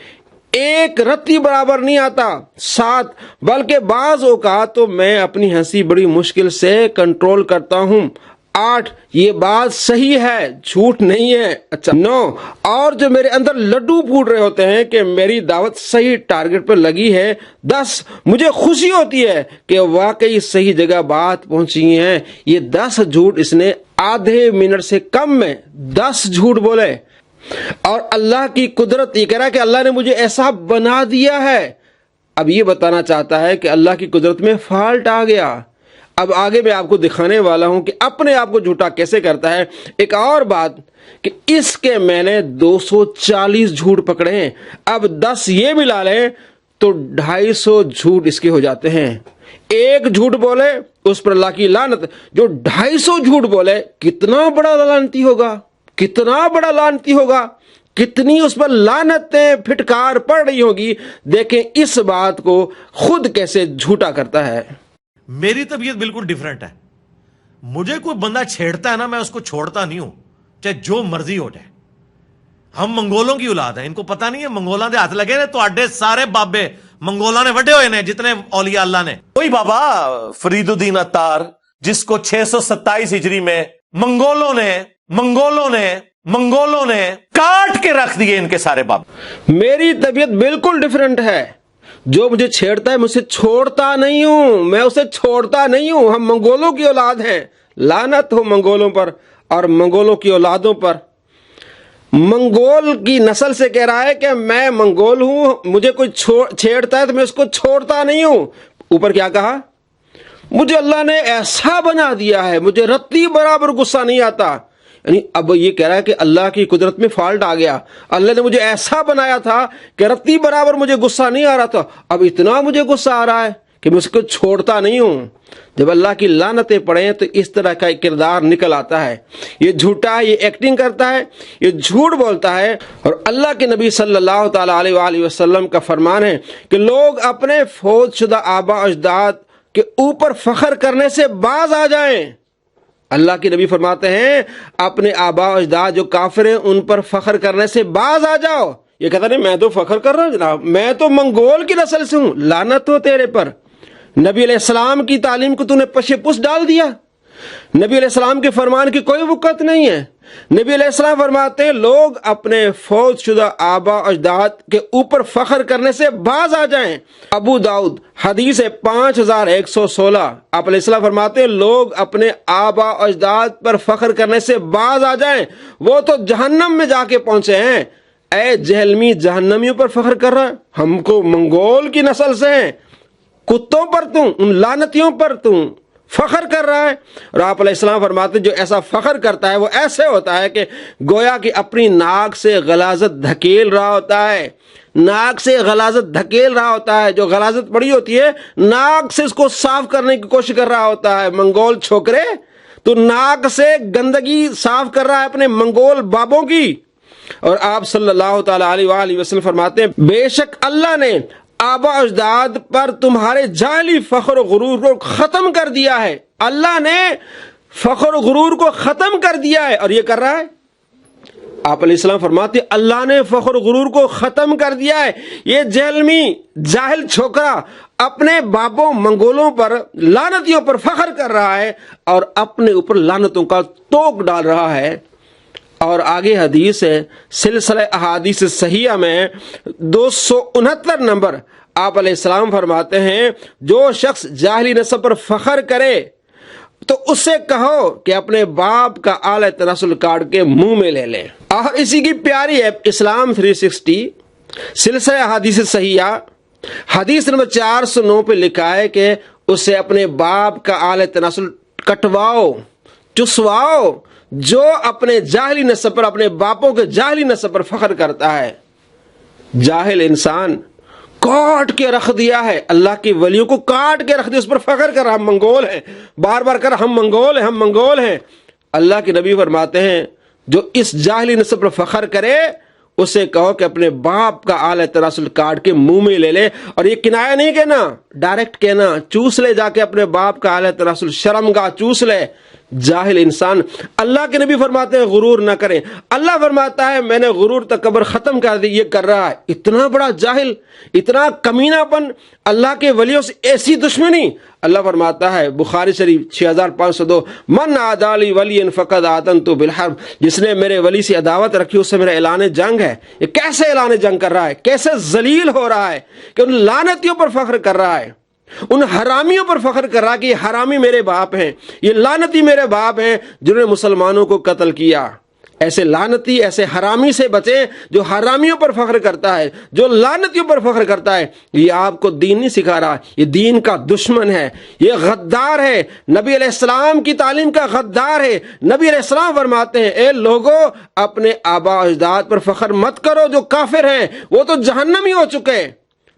ایک رتی برابر نہیں آتا. 7 بلکہ بعض اوقات تو میں اپنی ہنسی بڑی مشکل سے کنٹرول کرتا ہوں. 8 یہ بات صحیح ہے, جھوٹ نہیں ہے. اچھا 9 اور جو میرے اندر لڈو پھوٹ رہے ہوتے ہیں کہ میری دعوت صحیح ٹارگٹ پر لگی ہے. 10 مجھے خوشی ہوتی ہے کہ واقعی صحیح جگہ بات پہنچی ہے. یہ 10 جھوٹ اس نے آدھے منٹ سے کم میں 10 جھوٹ بولے. اور اللہ کی قدرت, یہ کہہ رہا ہے کہ اللہ نے مجھے ایسا بنا دیا ہے. اب یہ بتانا چاہتا ہے کہ اللہ کی قدرت میں فالٹ آ گیا. اب آگے میں آپ کو دکھانے والا ہوں کہ اپنے آپ کو جھوٹا کیسے کرتا ہے. ایک اور بات کہ اس کے میں نے 240 جھوٹ پکڑے ہیں. اب 10 یہ ملا لیں تو 250 جھوٹ اس کے ہو جاتے ہیں. ایک جھوٹ بولے اس پر اللہ کی لعنت. جو 250 جھوٹ بولے کتنا بڑا لعنتی ہوگا, کتنا بڑا لعنتی ہوگا, کتنی اس پر لعنتیں پھٹکار پڑ رہی ہوگی. دیکھیں اس بات کو خود کیسے جھوٹا کرتا ہے. میری طبیعت بالکل ڈیفرنٹ ہے. مجھے کوئی بندہ چھیڑتا ہے نا، میں اس کو چھوڑتا نہیں ہوں، چاہے جو مرضی ہو جائے. ہم منگولوں کی اولاد ہیں، ان کو پتا نہیں ہے منگولاں دے ہاتھ لگے نے تو آڈے سارے بابے منگولاں نے وڈے ہوئے نے جتنے اولیاء اللہ نے. کوئی بابا فرید الدین عطار جس کو 627 ہجری میں منگولوں نے کاٹ کے رکھ دیے ان کے سارے باب. میری طبیعت بالکل ڈیفرنٹ ہے. جو مجھے چھیڑتا ہے مجھ سے چھوڑتا نہیں ہوں، میں اسے چھوڑتا نہیں ہوں. ہم منگولوں کی اولاد ہیں. لعنت ہو منگولوں پر اور منگولوں کی اولادوں پر. منگول کی نسل سے کہہ رہا ہے کہ میں منگول ہوں، مجھے کوئی چھیڑتا ہے تو میں اس کو چھوڑتا نہیں ہوں. اوپر کیا کہا؟ مجھے اللہ نے ایسا بنا دیا ہے، مجھے رتی برابر غصہ نہیں آتا. یعنی اب یہ کہہ رہا ہے کہ اللہ کی قدرت میں فالٹ آ گیا. اللہ نے مجھے ایسا بنایا تھا کہ رتی برابر مجھے غصہ نہیں آ رہا تھا، اب اتنا مجھے غصہ آ رہا ہے کہ میں اس کو چھوڑتا نہیں ہوں. جب اللہ کی لعنتیں پڑھیں تو اس طرح کا ایک کردار نکل آتا ہے. یہ جھوٹا ہے، یہ ایکٹنگ کرتا ہے، یہ جھوٹ بولتا ہے. اور اللہ کے نبی صلی اللہ تعالی علیہ وآلہ وسلم کا فرمان ہے کہ لوگ اپنے فوت شدہ آبا اجداد کے اوپر فخر کرنے سے باز آ جائیں. اللہ کے نبی فرماتے ہیں اپنے آبا اجداد جو کافر ہیں ان پر فخر کرنے سے باز آ جاؤ. یہ کہتا نہیں میں تو فخر کر رہا ہوں جناب، میں تو منگول کی نسل سے ہوں. لعنت ہو تیرے پر. نبی علیہ السلام کی تعلیم کو تو نے پشے پس ڈال دیا. نبی علیہ السلام کے فرمان کی کوئی وقت نہیں ہے. نبی علیہ السلام فرماتے ہیں لوگ اپنے فوت شدہ آبا اجداد کے اوپر فخر کرنے سے باز آ جائیں. ابو داؤد حدیث 5116. آپ علیہ السلام فرماتے ہیں لوگ اپنے آبا اجداد پر فخر کرنے سے باز آ جائیں، وہ تو جہنم میں جا کے پہنچے ہیں. اے جہلمی جہنمیوں پر فخر کر رہا ہے، ہم کو منگول کی نسل سے ہیں. کتوں پر تم، ان لعنتیوں پر تم فخر کر رہا ہے. اور آپ علیہ السلام فرماتے ہیں جو ایسا فخر کرتا ہے وہ ایسے ہوتا ہے کہ گویا کہ اپنی ناک سے غلاظت دھکیل رہا ہوتا ہے. ناک سے غلاظت دھکیل رہا ہوتا ہے. جو غلاظت پڑی ہوتی ہے ناک سے اس کو صاف کرنے کی کوشش کر رہا ہوتا ہے. منگول چھوکرے تو ناک سے گندگی صاف کر رہا ہے اپنے منگول بابوں کی. اور آپ صلی اللہ تعالی علیہ وآلہ وسلم فرماتے ہیں بے شک اللہ نے آبا اجداد پر تمہارے جعلی فخر و غرور کو ختم کر دیا ہے. اللہ نے فخر و غرور کو ختم کر دیا ہے اور یہ کر رہا ہے. آپ علیہ السلام فرماتے ہیں اللہ نے فخر و غرور کو ختم کر دیا ہے. یہ جہلمی جاہل چھوکرا اپنے باپوں منگولوں پر لعنتیوں پر فخر کر رہا ہے اور اپنے اوپر لعنتوں کا توق ڈال رہا ہے. اور آگے حدیث ہے سلسلہ احادیث صحیحہ میں 269 نمبر. آپ علیہ السلام فرماتے ہیں جو شخص جاہلی نسب پر فخر کرے تو اس سے کہو کہ اپنے باپ کا اعلی تناسل کاٹ کے منہ میں لے لے. اور اسی کی پیاری ہے اسلام 360 سلسلہ احادیث صحیحہ حدیث نمبر 409 پہ لکھا ہے کہ اسے اپنے باپ کا اعلی تناسل کٹواؤ، چسواؤ جو اپنے جاہلی نسب پر، اپنے باپوں کے جاہلی نسب پر فخر کرتا ہے. جاہل انسان کاٹ کے رکھ دیا ہے، اللہ کی ولیوں کو کاٹ کے رکھ دیا، اس پر فخر کر ہم منگول ہیں، بار بار کر ہم منگول ہیں، ہم منگول ہیں. اللہ کے نبی فرماتے ہیں جو اس جاہلی نسب پر فخر کرے اسے کہو کہ اپنے باپ کا اعلی تناسل کاٹ کے منہ میں لے لے. اور یہ کنایا نہیں کہنا، ڈائریکٹ کہنا، چوس لے جا کے اپنے باپ کا اعلی تناسل، شرمگاہ چوس لے. جاہل انسان. اللہ کے نبی فرماتے ہیں غرور نہ کریں. اللہ فرماتا ہے میں نے غرور تکبر ختم کر دی. یہ کر رہا ہے اتنا بڑا جاہل، اتنا کمینہ پن، اللہ کے ولیوں سے ایسی دشمنی. اللہ فرماتا ہے بخاری شریف 6502 من عادی ولی فقد آذنت بالحرب. جس نے میرے ولی سے عداوت رکھی اس سے میرا اعلان جنگ ہے. یہ کیسے اعلان جنگ کر رہا ہے، کیسے ذلیل ہو رہا ہے کہ ان لعنتیوں پر فخر کر رہا ہے، ان حرامیوں پر فخر کر رہا کہ یہ حرامی میرے باپ ہیں، یہ لعنتی میرے باپ ہیں جنہوں نے مسلمانوں کو قتل کیا. ایسے لعنتی، ایسے حرامی سے بچیں جو حرامیوں پر فخر کرتا ہے، جو لعنتیوں پر فخر کرتا ہے. یہ آپ کو دین نہیں سکھا رہا، یہ دین کا دشمن ہے، یہ غدار ہے، نبی علیہ السلام کی تعلیم کا غدار ہے. نبی علیہ السلام فرماتے ہیں اے لوگو اپنے آبا اجداد پر فخر مت کرو، جو کافر ہیں وہ تو جہنمی ہو چکے.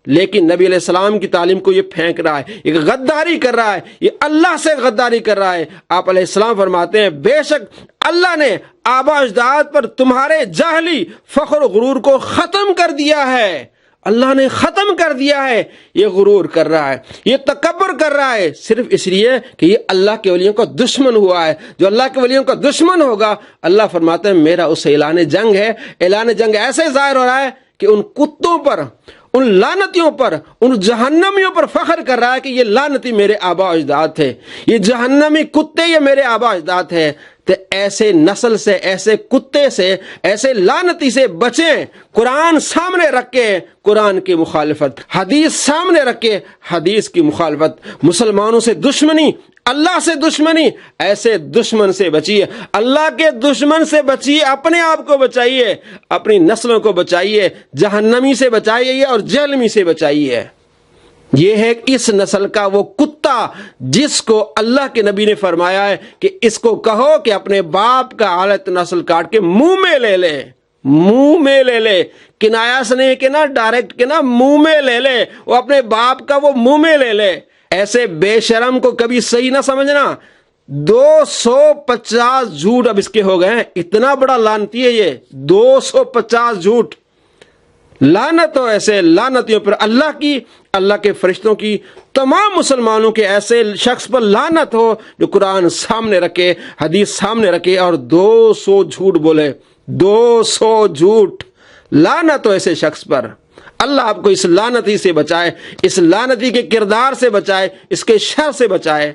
لیکن نبی علیہ السلام کی تعلیم کو یہ پھینک رہا ہے، یہ غداری کر رہا ہے، یہ اللہ سے غداری کر رہا ہے. آپ علیہ السلام فرماتے ہیں بے شک اللہ نے آبا اجداد پر تمہارے جاہلی فخر و غرور کو ختم کر دیا ہے. اللہ نے ختم کر دیا ہے، یہ غرور کر رہا ہے، یہ تکبر کر رہا ہے صرف اس لیے کہ یہ اللہ کے ولیوں کا دشمن ہوا ہے۔ جو اللہ کے ولیوں کا دشمن ہوگا، اللہ فرماتے ہیں میرا اس سے اعلان جنگ ہے۔ اعلان جنگ ایسے ظاہر ہو رہا ہے کہ ان کتوں پر، ان لعنتیوں پر، ان جہنمیوں پر فخر کر رہا ہے کہ یہ لعنتی میرے آبا و اجداد تھے، یہ جہنمی کتے یہ میرے آبا و اجداد تھے۔ تو ایسے نسل سے، ایسے کتے سے، ایسے لعنتی سے بچیں۔ قرآن سامنے رکھ کے قرآن کی مخالفت، حدیث سامنے رکھ کے حدیث کی مخالفت، مسلمانوں سے دشمنی، اللہ سے دشمنی، ایسے دشمن سے بچیے، اللہ کے دشمن سے بچیے، اپنے آپ کو بچائیے، اپنی نسلوں کو بچائیے، جہنمی سے بچائیے اور جہنمی سے بچائیے۔ یہ ہے اس نسل کا وہ کتا جس کو اللہ کے نبی نے فرمایا ہے کہ اس کو کہو کہ اپنے باپ کا حالت نسل کاٹ کے منہ میں لے لے، منہ میں لے لے، کنایا سے نہیں کہ نا ڈائریکٹ کہ نا منہ میں لے لے، وہ اپنے باپ کا وہ منہ میں لے لے۔ ایسے بے شرم کو کبھی صحیح نہ سمجھنا۔ 250 جھوٹ اب اس کے ہو گئے ہیں، اتنا بڑا لعنتی ہے یہ، 250 جھوٹ۔ لعنت ہو ایسے لعنتیوں پر، اللہ کی، اللہ کے فرشتوں کی، تمام مسلمانوں کے ایسے شخص پر لعنت ہو جو قرآن سامنے رکھے، حدیث سامنے رکھے اور 200 جھوٹ بولے، 200 جھوٹ۔ لعنت ہو ایسے شخص پر۔ اللہ آپ کو اس لعنتی سے بچائے، اس لعنتی کے کردار سے بچائے، اس کے شر سے بچائے۔